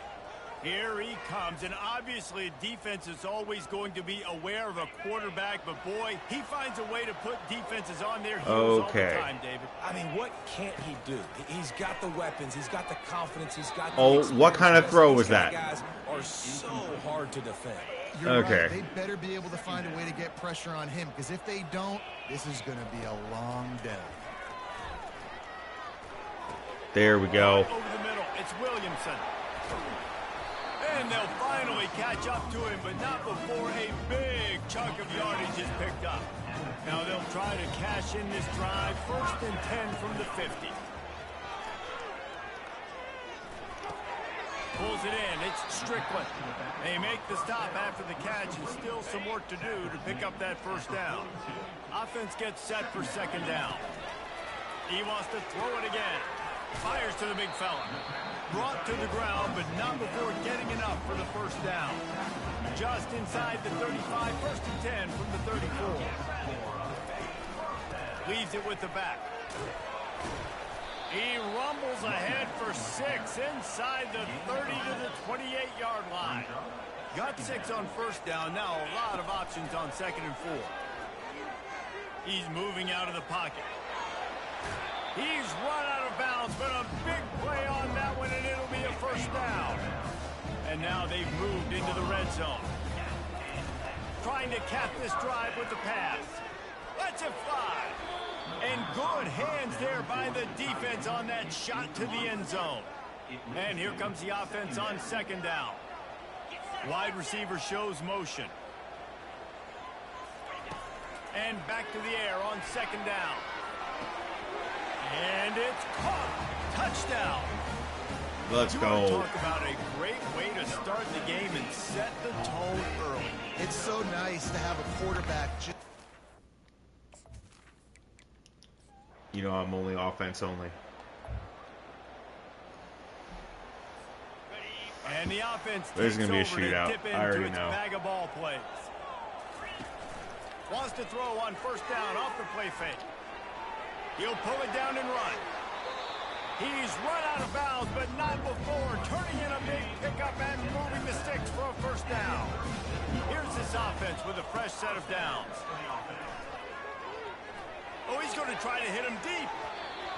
Here he comes, and obviously defense is always going to be aware of a quarterback, but boy, he finds a way to put defenses on their heels all the time, David. I mean, what can't he do? He's got the weapons, he's got the confidence, he's got the Oh, what kind of throw was that? Guys are so hard to defend. You're right. They better be able to find a way to get pressure on him, because if they don't, this is going to be a long day. There we go. Over the middle, it's Williamson. And they'll finally catch up to him, but not before a big chunk of yardage is picked up. Now they'll try to cash in this drive. 1st and 10 from the 50. Pulls it in. It's Strickland. They make the stop after the catch, and still some work to do to pick up that 1st down. Offense gets set for 2nd down. He wants to throw it again. Fires to the big fella. Brought to the ground, but not before getting enough for the 1st down. Just inside the 35, 1st and 10 from the 34. Leaves it with the back. He rumbles ahead for 6 inside the 30 to the 28-yard line. Got 6 on first down. Now a lot of options on 2nd and 4. He's moving out of the pocket. He's run out of bounds, but a big play on that one, and it'll be a first down. And now they've moved into the red zone. Trying to cap this drive with the pass. Lets it fly. And good hands there by the defense on that shot to the end zone. And here comes the offense on 2nd down. Wide receiver shows motion. And back to the air on 2nd down. And it's caught. Touchdown. Let's go. Talk about a great way to start the game and set the tone early. It's so nice to have a quarterback. You know, I'm only offense only. And the offense There's takes going to be a over shootout. to dip I already into its know. bag of ball plays. Wants to throw on first down off the play fake. He'll pull it down and run. He's run out of bounds, but not before turning in a big pickup and moving the sticks for a first down. Here's this offense with a fresh set of downs. Oh, he's going to try to hit him deep.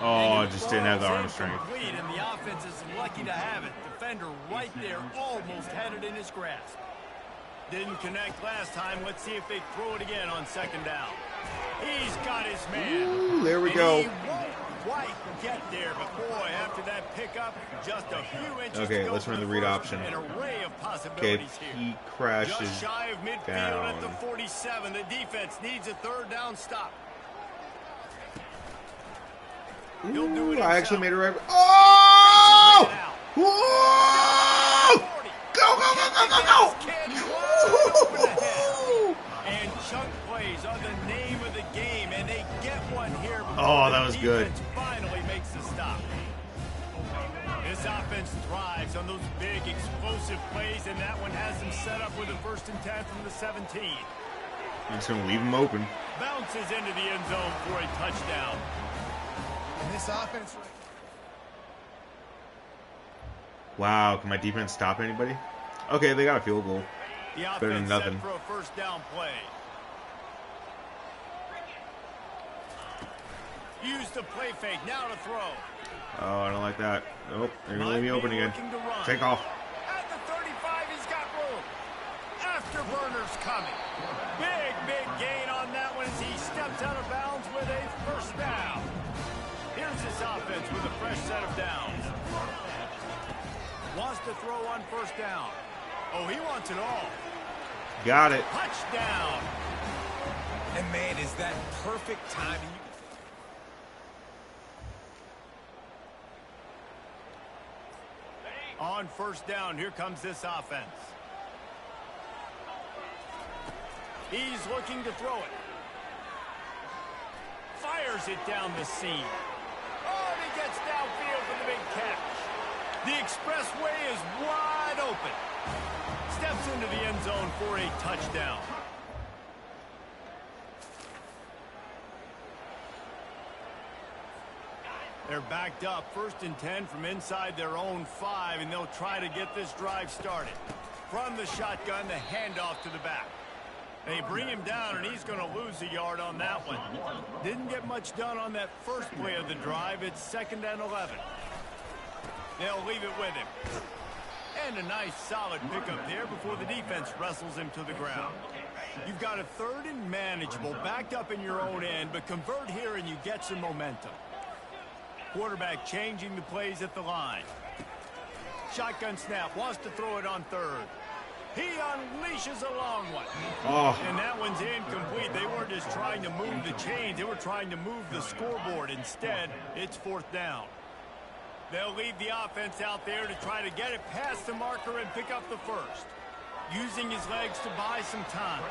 Oh, just didn't have the arm strength. And the offense is lucky to have it. Defender right there almost had it in his grasp. Didn't connect last time. Let's see if they throw it again on 2nd down. He's got his man. Ooh, there we go. He won't quite get there, but boy, after that pickup, just a few inches Okay, to go let's for run the the read first. option. An array of Okay, possibilities here. he crashes Just shy of midfield down. at the 47. The defense needs a 3rd down stop. He'll do it Ooh, I actually himself. made a record. Oh! Whoa! Go, go, go, go, go, go! And chunk plays are the name of the game, and they get one here. Oh, that was good. Defense finally makes the stop. This offense thrives on those big, explosive plays, and that one has them set up with a 1st and 10 from the 17. I'm just going to leave him open. Bounces into the end zone for a touchdown. And this offense. Wow, can my defense stop anybody? Okay, they got a field goal. The Better than offense nothing. set for a first down play. Use the play fake, now to throw. Oh, I don't like that. Nope, they're going to leave me open again. Looking to run. Take off. At the 35, he's got room. Afterburners coming. Big gain on that one as he steps out of bounds with a first down. Here's this offense with a fresh set of downs. Wants to throw on first down. Oh, he wants it all. Got it. Touchdown. And man, is that perfect timing. On first down, here comes this offense. He's looking to throw it. Fires it down the seam. Oh, and he gets downfield for the big catch. The expressway is wide open. Steps into the end zone for a touchdown. They're backed up, 1st and 10 from inside their own 5, and they'll try to get this drive started. From the shotgun, the handoff to the back. They bring him down, and he's going to lose a yard on that one. Didn't get much done on that first play of the drive. It's 2nd and 11. They'll leave it with him. And a nice, solid pickup there before the defense wrestles him to the ground. You've got a 3rd and manageable, backed up in your own end, but convert here and you get some momentum. Quarterback changing the plays at the line. Shotgun snap, wants to throw it on 3rd. He unleashes a long one. Oh. And that one's incomplete. They weren't just trying to move the chains. They were trying to move the scoreboard. Instead, it's 4th down. They'll leave the offense out there to try to get it past the marker and pick up the first. Using his legs to buy some time.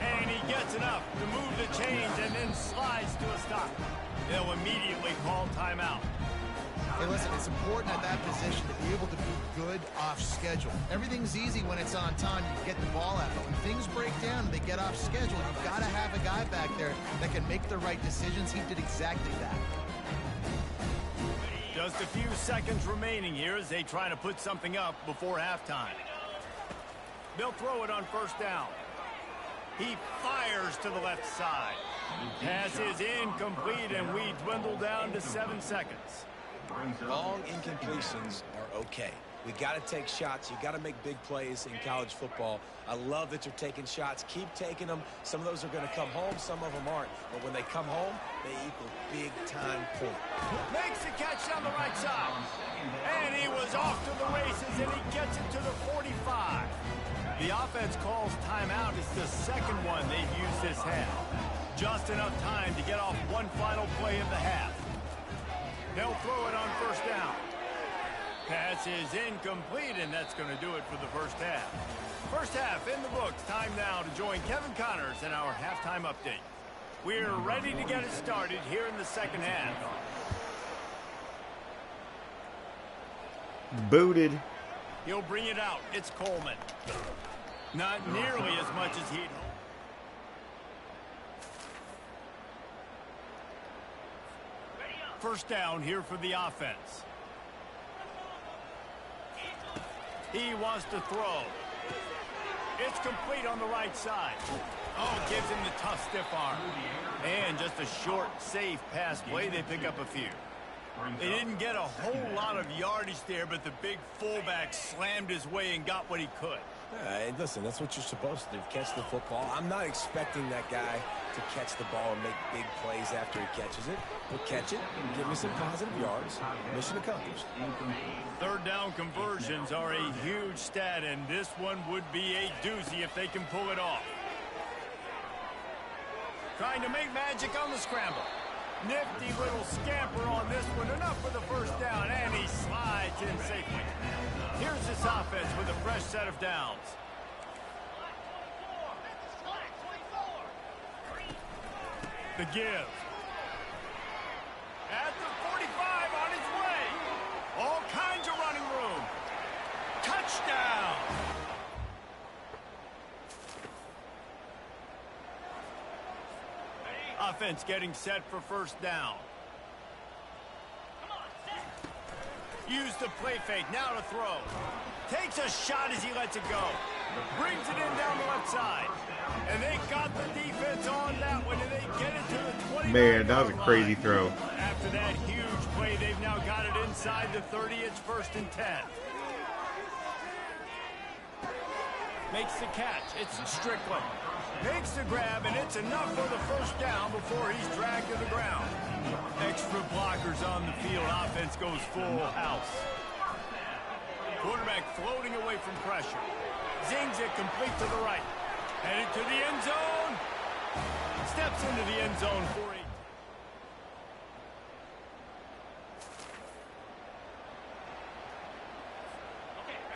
And he gets enough to move the chains and then slides to a stop. They'll immediately call timeout. Hey, listen, it's important at that position to be able to be good off schedule. Everything's easy when it's on time. You get the ball out. But when things break down, they get off schedule. You've got to have a guy back there that can make the right decisions. He did exactly that. Just a few seconds remaining here as they try to put something up before halftime. They'll throw it on first down. He fires to the left side. Pass is incomplete, and we dwindle down to 7 seconds. Long incompletions are okay. We got to take shots. You got to make big plays in college football. I love that you're taking shots. Keep taking them. Some of those are going to come home. Some of them aren't. But when they come home, they equal big-time points. Makes the catch down the right side. And he was off to the races, and he gets it to the 45. The offense calls timeout. It's the second one they've used this half. Just enough time to get off one final play of the half. They'll throw it on first down. Pass is incomplete, and that's going to do it for the first half. First half in the books. Time now to join Kevin Connors in our halftime update. We're ready to get it started here in the second half. Booted. He'll bring it out. It's Coleman. Not nearly as much as he'd hoped. First down here for the offense. He wants to throw. It's complete on the right side. Oh, gives him the tough stiff arm. And just a short, safe pass play. They pick up a few. They didn't get a whole lot of yardage there, but the big fullback slammed his way and got what he could. And listen, that's what you're supposed to do, catch the football. I'm not expecting that guy to catch the ball and make big plays after he catches it. But catch it and give me some positive yards. Mission accomplished. Third down conversions are a huge stat, and this one would be a doozy if they can pull it off. Trying to make magic on the scramble. Nifty little scamper on this one. Enough for the first down, and he slides in safely. Here's this offense with a fresh set of downs. The give. At the 45 on his way. All kinds of running room. Touchdown. Offense getting set for first down. Use the play fake, now to throw. Takes a shot as he lets it go. Brings it in down the left side. And they got the defense on that one, and they get it to the 20. Man, that was a crazy throw. After that huge play, they've now got it inside the 30. It's 1st and 10. Makes the catch. It's Strickland. Makes the grab, and it's enough for the first down before he's dragged to the ground. Extra blockers on the field. Offense goes full house. Quarterback floating away from pressure. Zings it complete to the right. Headed to the end zone. Steps into the end zone for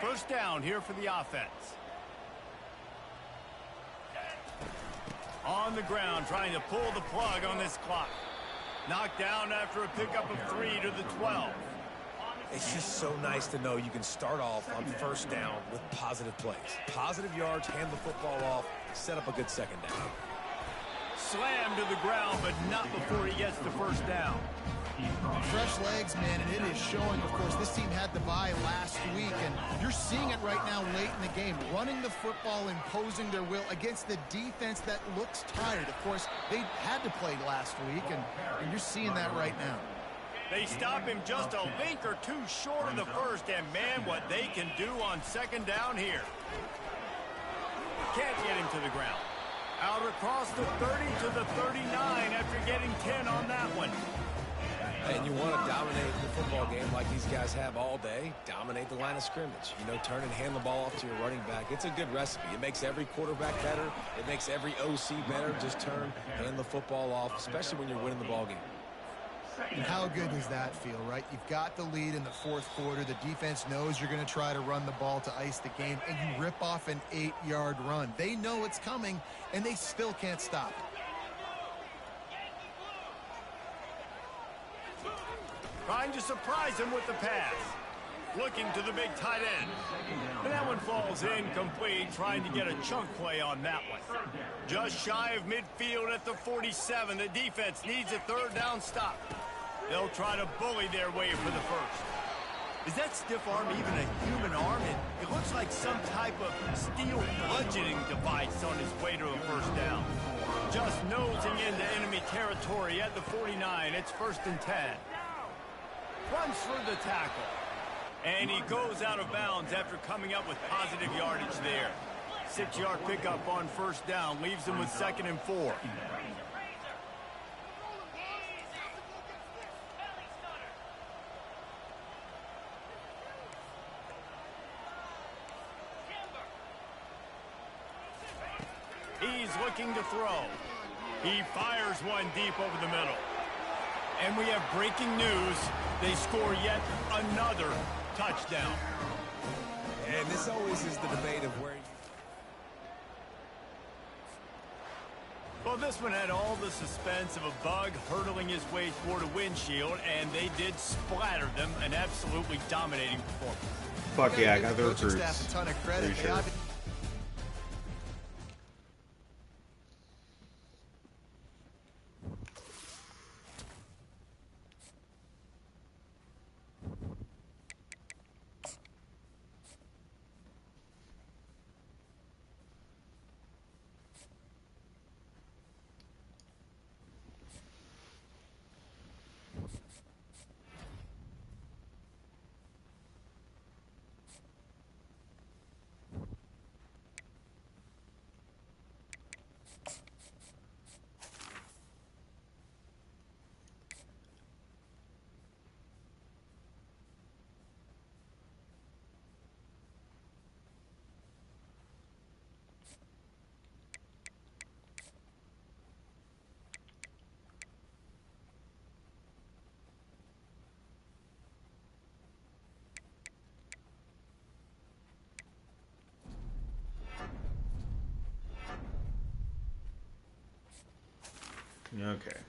8. First down here for the offense. On the ground, trying to pull the plug on this clock. Knocked down after a pickup of 3 to the 12. It's just so nice to know you can start off on first down with positive plays. Positive yards, hand the football off, set up a good second down. Slammed to the ground, but not before he gets the first down. Fresh legs, man, and it is showing. Of course, this team had the bye last week, and you're seeing it right now late in the game. Running the football, imposing their will against the defense that looks tired. Of course, they had to play last week, and you're seeing that right now. They stop him just a link or two short of the first, and man, what they can do on second down here. Can't get him to the ground. Out across the 30 to the 39 after getting 10 on that one. And you want to dominate the football game like these guys have all day. Dominate the line of scrimmage. You know, turn and hand the ball off to your running back. It's a good recipe. It makes every quarterback better. It makes every OC better. Just turn, hand the football off, especially when you're winning the ball game. And how good does that feel, right? You've got the lead in the fourth quarter. The defense knows you're going to try to run the ball to ice the game, and you rip off an 8-yard run. They know it's coming, and they still can't stop it. Trying to surprise him with the pass. Looking to the big tight end. And that one falls incomplete, trying to get a chunk play on that one. Just shy of midfield at the 47. The defense needs a third down stop. They'll try to bully their way for the first. Is that stiff arm even a human arm? It looks like some type of steel bludgeoning device on his way to a first down. Just nosing into enemy territory at the 49. It's 1st and 10. Runs through the tackle. And he goes out of bounds after coming up with positive yardage there. 6-yard pickup on 1st down. Leaves him with 2nd and 4. He's looking to throw. He fires one deep over the middle. And we have breaking news. They score yet another touchdown. And this always is the debate of where... Well, this one had all the suspense of a bug hurtling his way toward a windshield, and they did splatter them. An absolutely dominating performance. Fuck yeah, I got the Coaching recruits. staff a ton of credit. Pretty They sure. obviously Okay.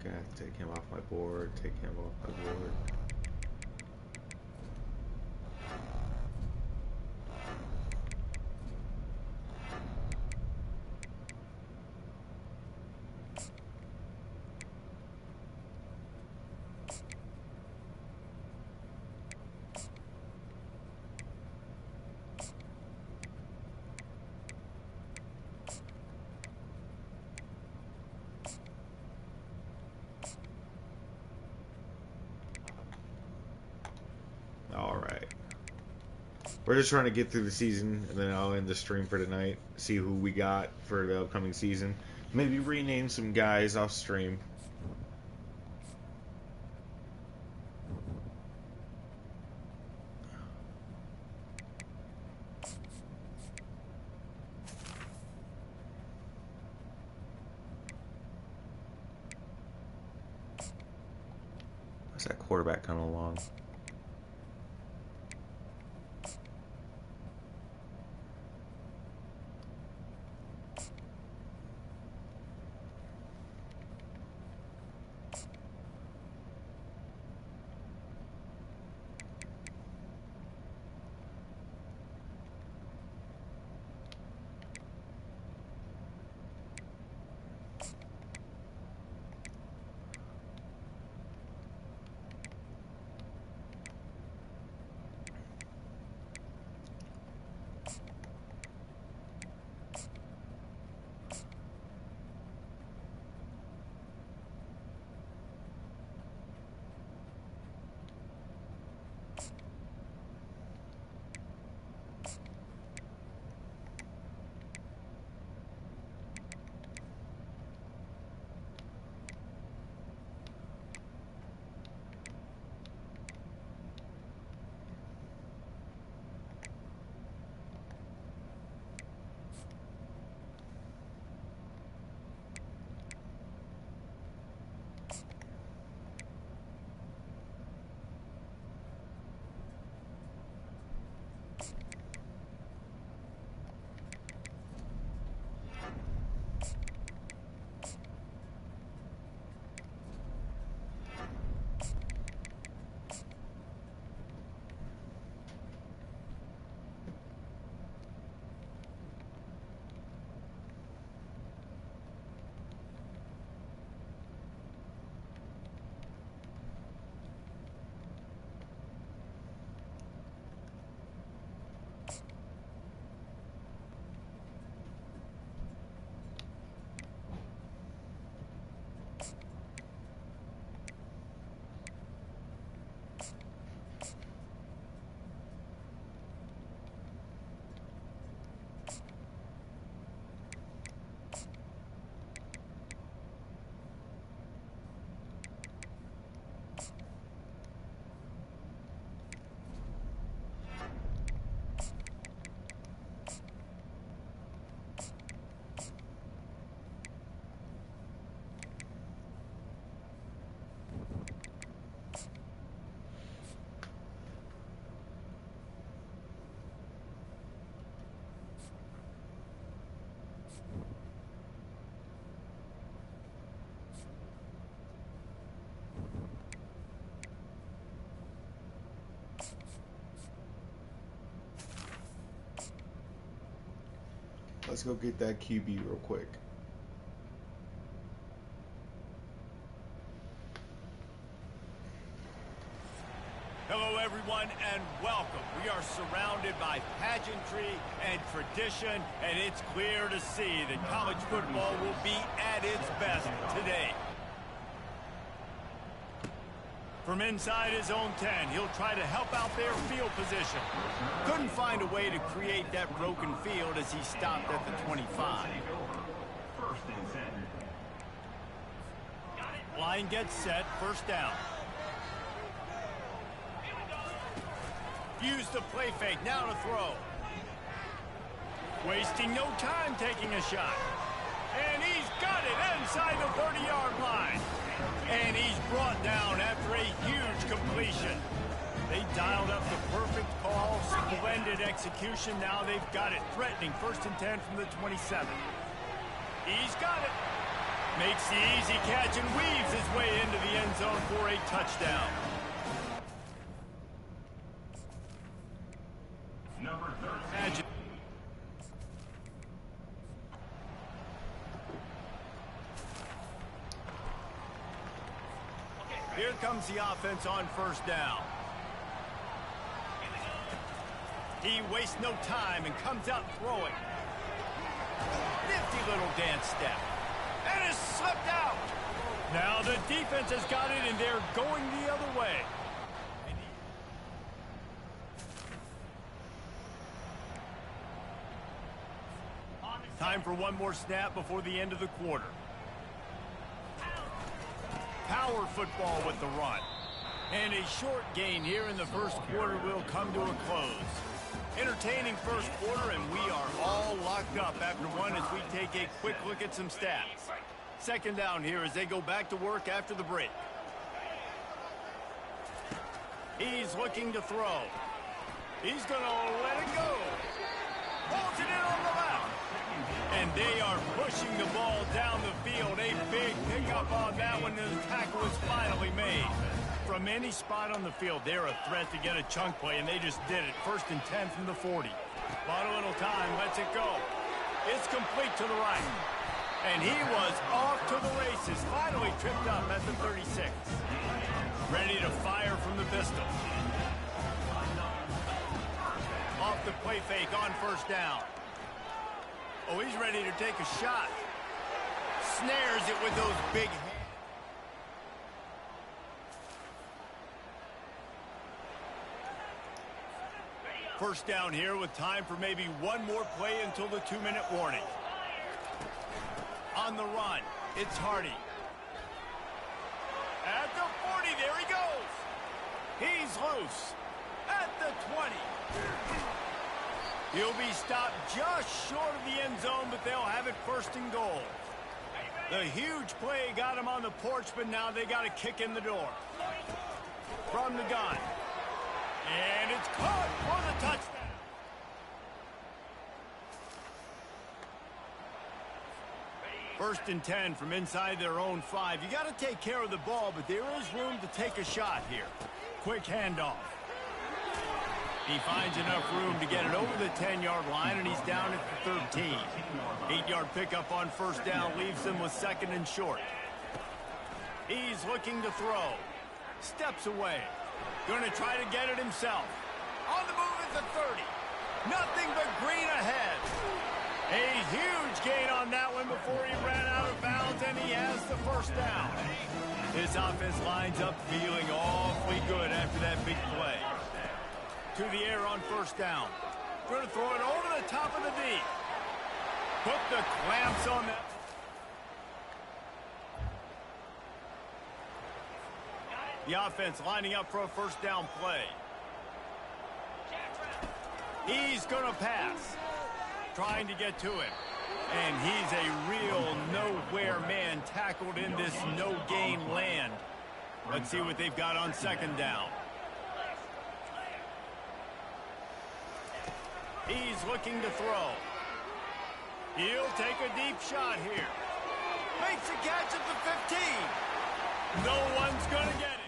Gotta take him off my board. Take him off my board. Alright. We're just trying to get through the season, and then I'll end the stream for tonight. See who we got for the upcoming season. Maybe rename some guys off stream. How's that quarterback coming along? Let's go get that QB real quick. Hello, everyone, and welcome. We are surrounded by pageantry and tradition, and it's clear to see that college football will be at its best today. From inside his own 10, he'll try to help out their field position. Couldn't find a way to create that broken field as he stopped at the 25. First and 10. Line gets set, first down. Use the play fake, now to throw. Wasting no time taking a shot. And he's got it inside the 30-yard line. And he's brought down after a huge completion. They dialed up the perfect call, splendid execution. Now they've got it, threatening first and 10 from the 27. He's got it. Makes the easy catch and weaves his way into the end zone for a touchdown. Number 13. Here comes the offense on first down. He wastes no time and comes out throwing. Nifty little dance step. And is slipped out. Now the defense has got it, and they're going the other way. Time for one more snap before the end of the quarter. Power football with the run. And a short gain here in the first quarter will come to a close. Entertaining first quarter, and we are all locked up after one as we take a quick look at some stats. Second down here as they go back to work after the break. He's looking to throw. He's going to let it go. Pulls it in on the left. And they are pushing the ball down the field. A big pickup on that one, and the tackle is finally made. From any spot on the field, they're a threat to get a chunk play, and they just did it. First and 10 from the 40. Bought a little time, lets it go. It's complete to the right. And he was off to the races, finally tripped up at the 36. Ready to fire from the pistol. Off the play fake on first down. Oh, he's ready to take a shot. Snares it with those big hands. First down here with time for maybe one more play until the 2-minute warning. On the run, it's Hardy. At the 40, there he goes. He's loose. At the 20. He'll be stopped just short of the end zone, but they'll have it first and goal. The huge play got him on the porch, but now they got a kick in the door. From the gun. And it's caught for the touchdown. First and 10 from inside their own 5. You got to take care of the ball, but there is room to take a shot here. Quick handoff. He finds enough room to get it over the 10-yard line, and he's down at the 13. 8-yard pickup on first down leaves him with second and short. He's looking to throw. Steps away. Going to try to get it himself. On the move at the 30. Nothing but green ahead. A huge gain on that one before he ran out of bounds, and he has the first down. This offense lines up feeling awfully good after that big play. To the air on first down. Going to throw it over the top of the D. Put the clamps on that. The offense lining up for a first down play. He's going to pass. Trying to get to him. And he's a real nowhere man tackled in this no-gain land. Let's see what they've got on second down. He's looking to throw. He'll take a deep shot here. Makes a catch at the 15. No one's going to get it.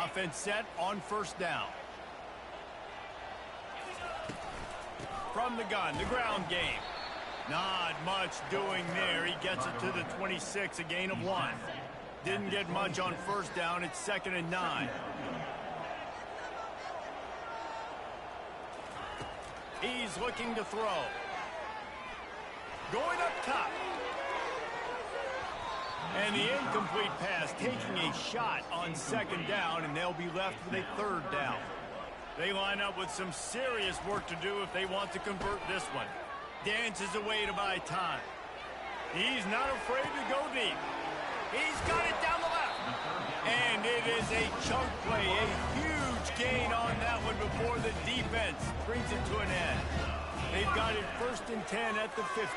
Offense set on first down. from the gun, the ground game. Not much doing there. He gets it to the 26, a gain of 1. Didn't get much on first down. It's 2nd and 9. He's looking to throw. Going up top. And the incomplete pass, taking a shot on 2nd down, and they'll be left with a 3rd down. They line up with some serious work to do if they want to convert this one. Dances away to buy time. He's not afraid to go deep. He's got it down the left. And it is a chunk play, a huge gain on that one before the defense brings it to an end. They've got it 1st and 10 at the 50.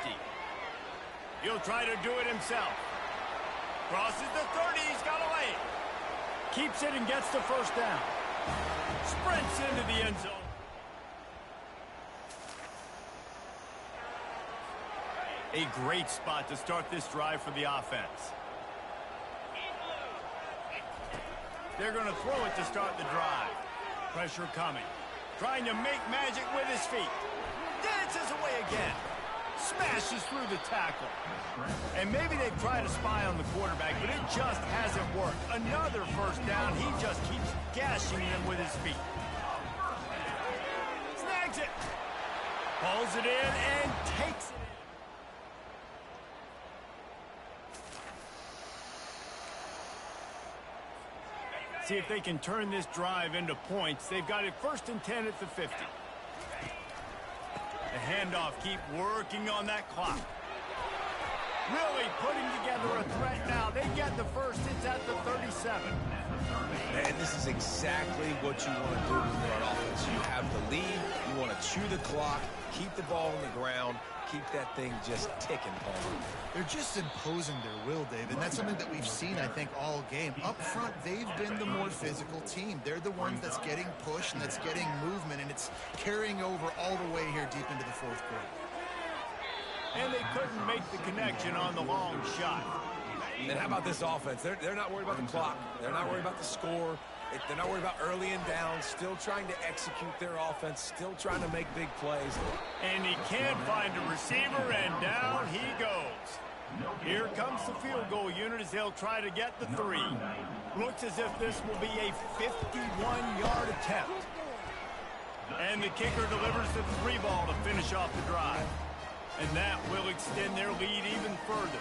He'll try to do it himself. Crosses the 30, he's got away. Keeps it and gets the 1st down. Sprints into the end zone. A great spot to start this drive for the offense. They're going to throw it to start the drive. Pressure coming. Trying to make magic with his feet. Dances away again. Smashes through the tackle. And maybe they've tried to spy on the quarterback, but it just hasn't worked. Another 1st down. He just keeps gashing them with his feet. Snags it. Pulls it in and takes it in. See if they can turn this drive into points. They've got it 1st and 10 at the 50. The handoff, keep working on that clock. Really putting together a threat now. They get the 1st. It's at the 37. And this is exactly what you want to do when you're on offense. You have the lead. You want to chew the clock, keep the ball on the ground, keep that thing just ticking, Paul. They're just imposing their will, Dave, and that's something that we've seen, I think, all game. Up front, they've been the more physical team. They're the ones that's getting pushed and that's getting movement, and it's carrying over all the way here deep into the 4th quarter. And they couldn't make the connection on the long shot. And how about this offense? They're not worried about the clock. They're not worried about the score. They're not worried about early and down. Still trying to execute their offense. Still trying to make big plays. And he can't find a receiver, and down he goes. Here comes the field goal unit as they'll try to get the 3. Looks as if this will be a 51-yard attempt. And the kicker delivers the 3 ball to finish off the drive. And that will extend their lead even further.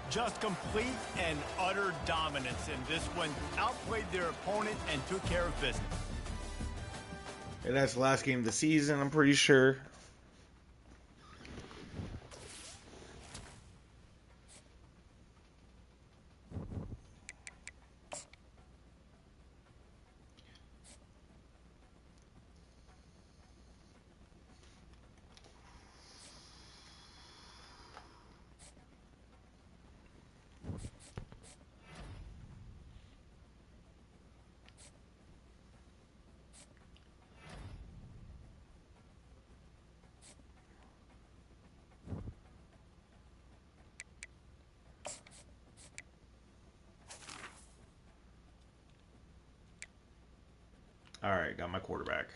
Just complete and utter dominance in this one. Outplayed their opponent and took care of business. And that's the last game of the season, I'm pretty sure. All right, got my quarterback.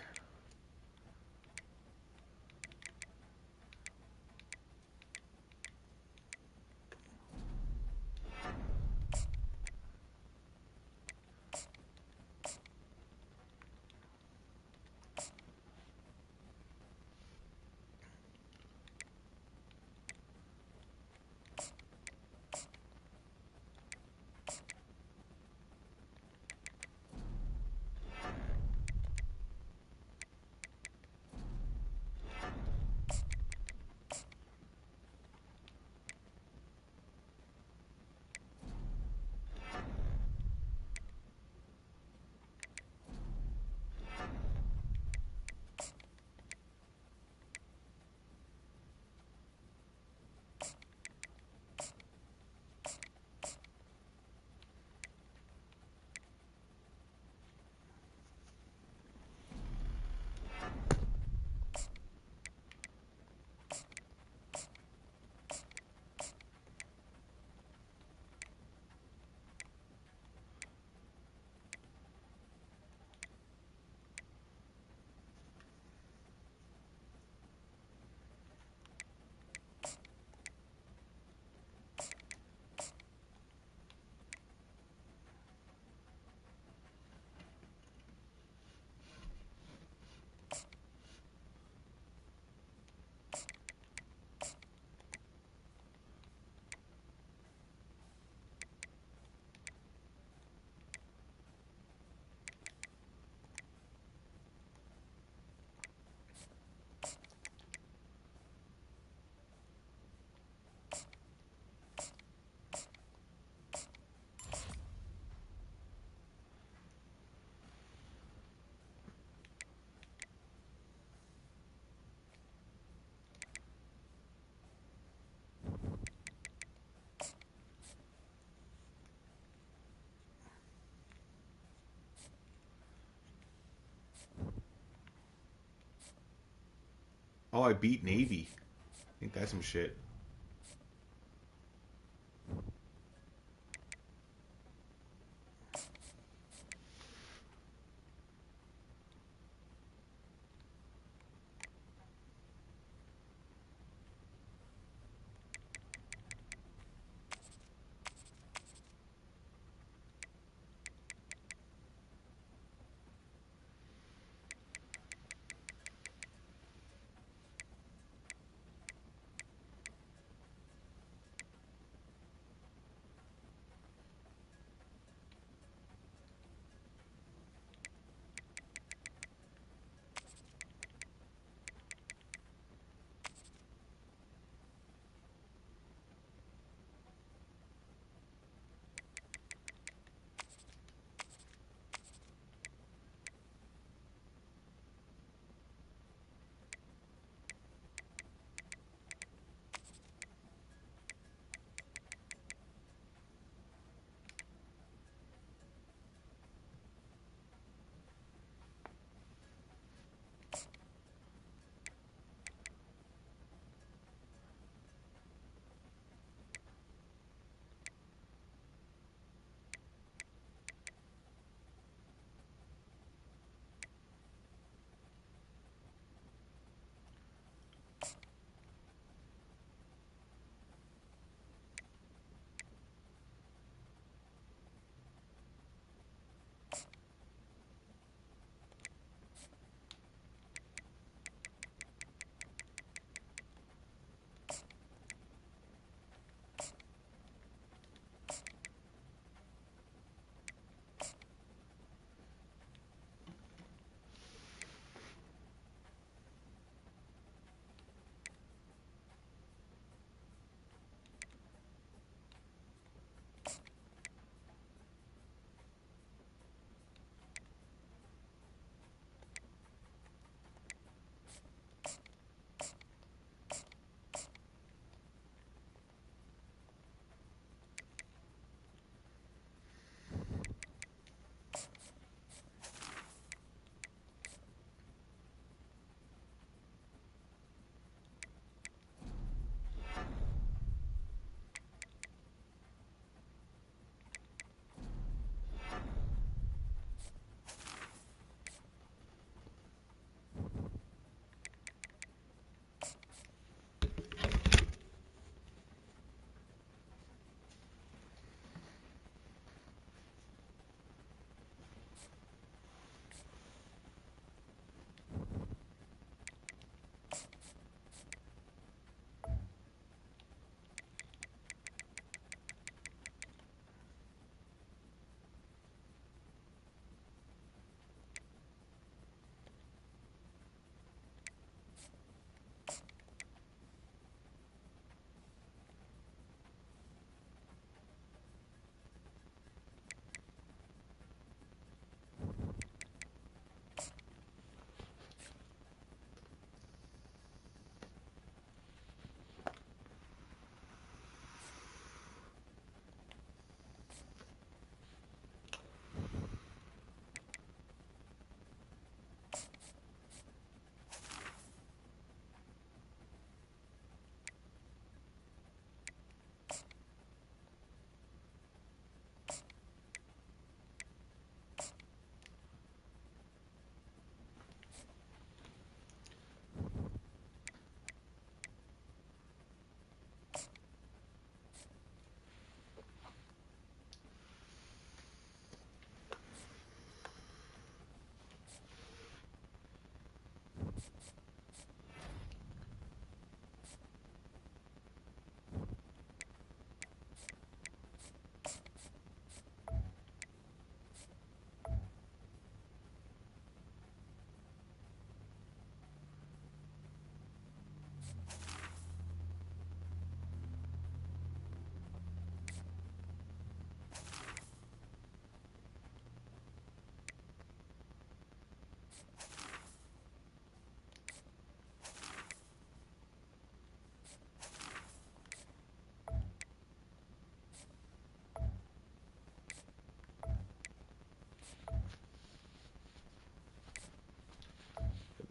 Oh, I beat Navy. Ain't that some shit?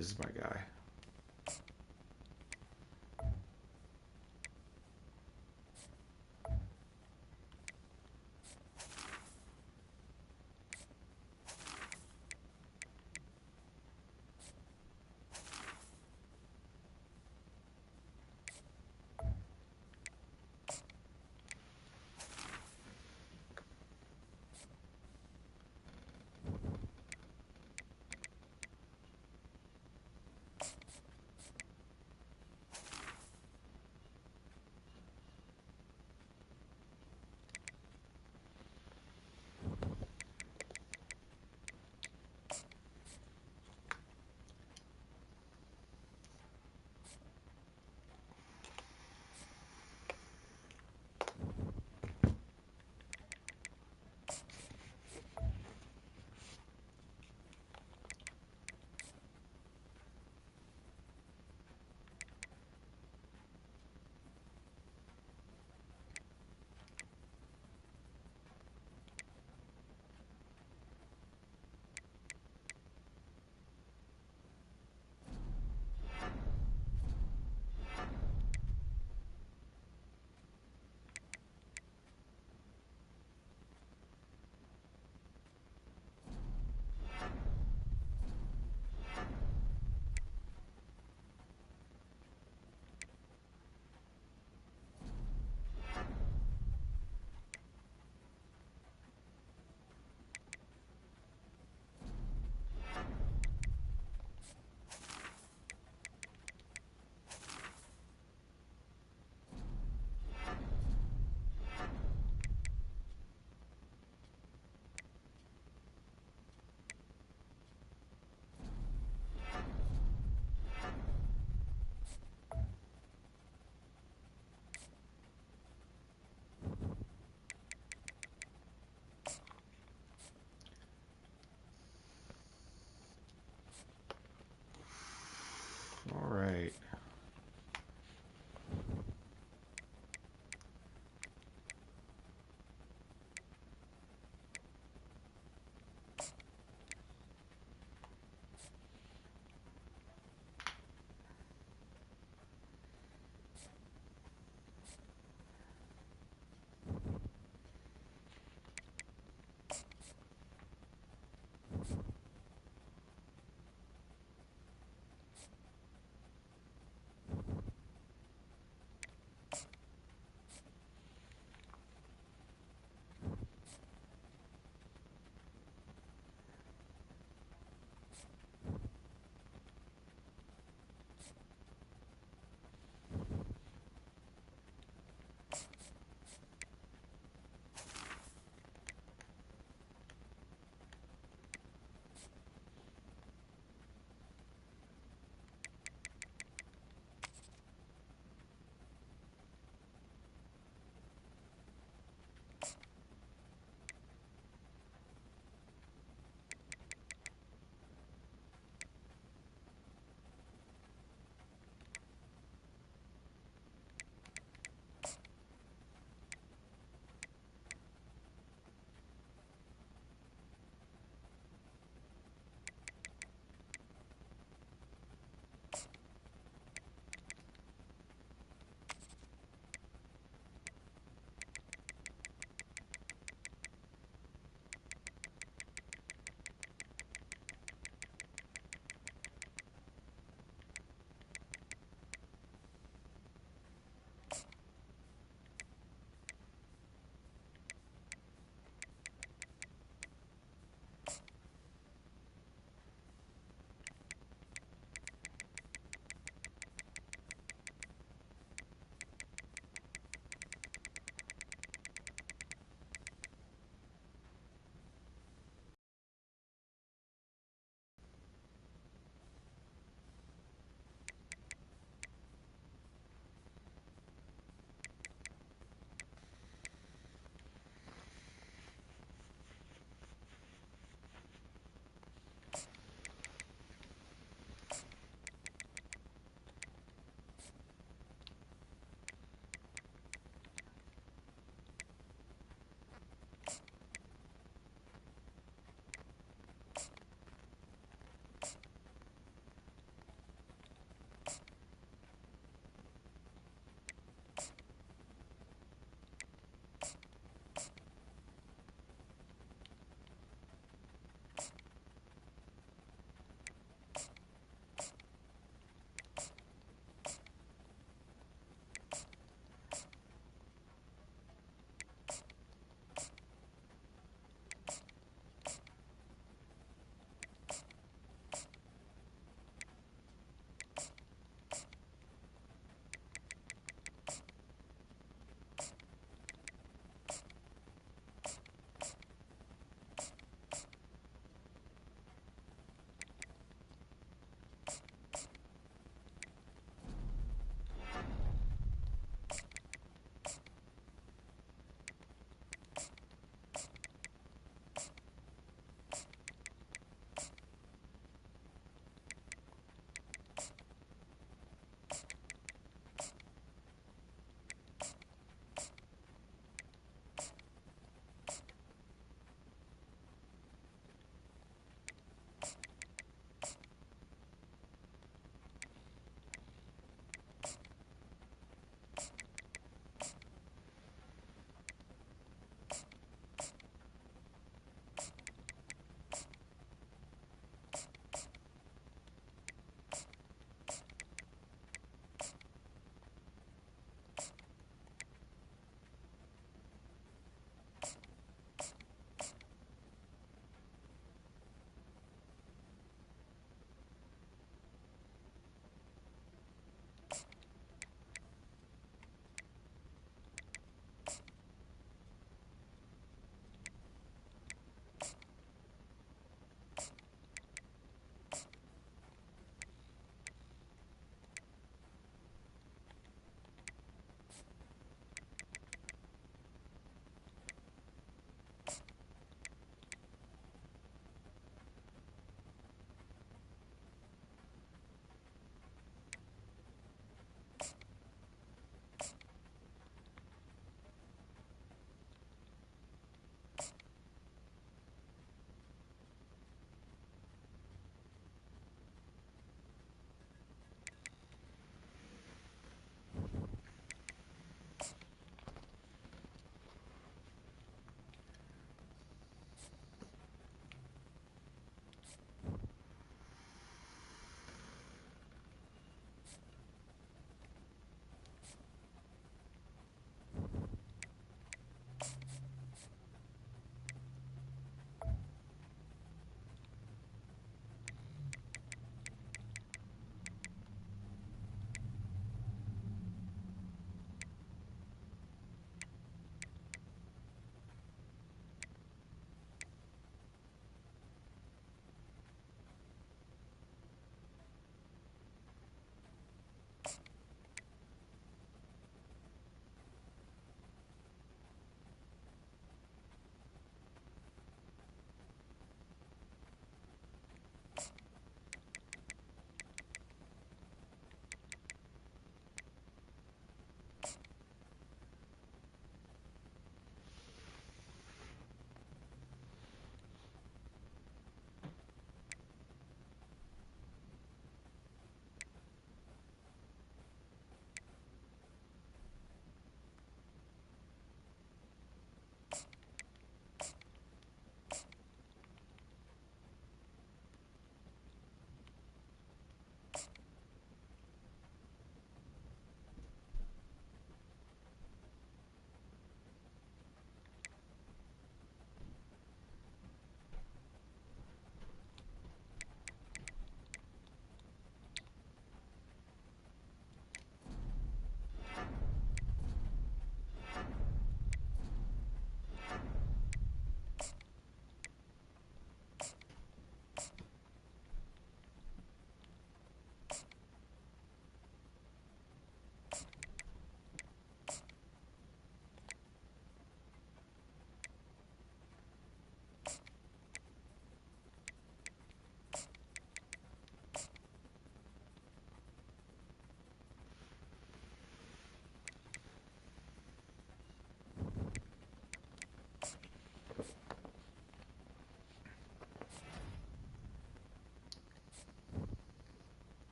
This is my guy.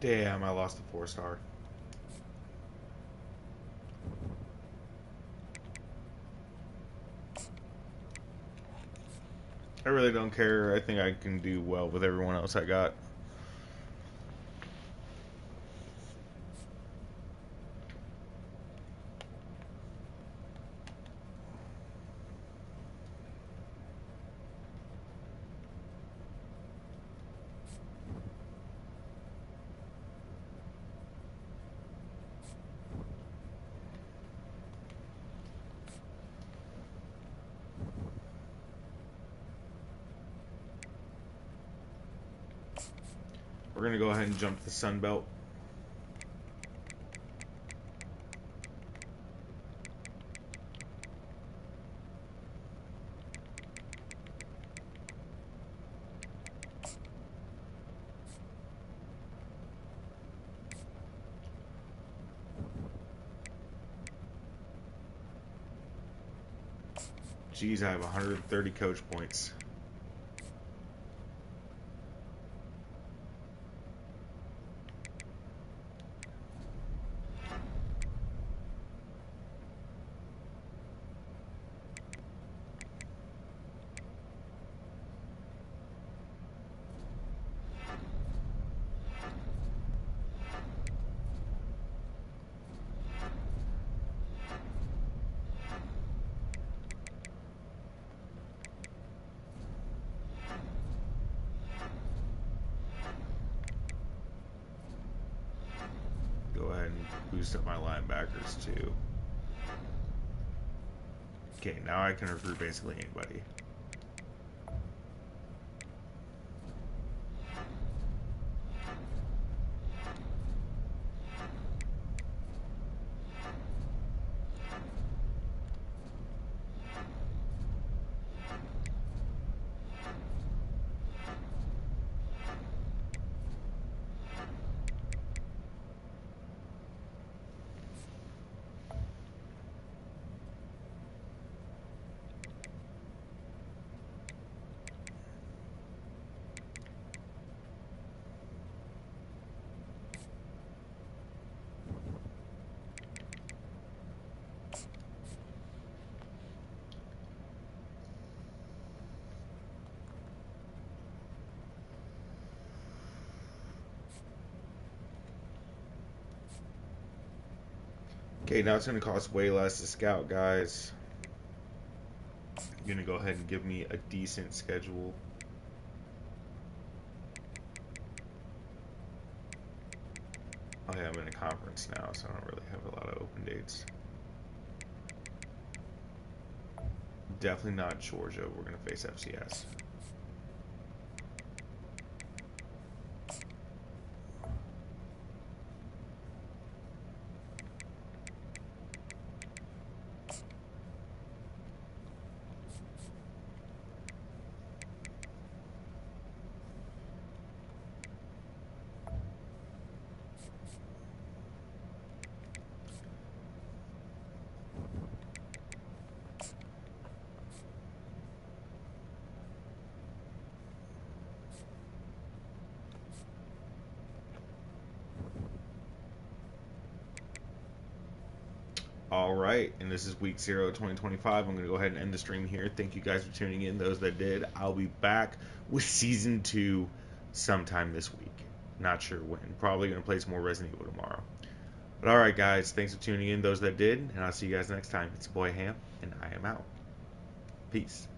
Damn, I lost a 4-star. I really don't care. I think I can do well with everyone else I got. We're going to go ahead and jump to the Sun Belt. Jeez, I have 130 coach points. Go ahead and boost up my linebackers too. Okay, now I can recruit basically anybody. Okay, now it's going to cost way less to scout, guys. I'm going to go ahead and give me a decent schedule. Oh yeah, I'm in a conference now, so I don't really have a lot of open dates. Definitely not Georgia. We're going to face FCS. All right, and this is week 0 of 2025. I'm going to go ahead and end the stream here. Thank you guys for tuning in. Those that did, I'll be back with season 2 sometime this week. Not sure when. Probably going to play some more Resident Evil tomorrow. But all right, guys, thanks for tuning in. Those that did, and I'll see you guys next time. It's your boy Ham, and I am out. Peace.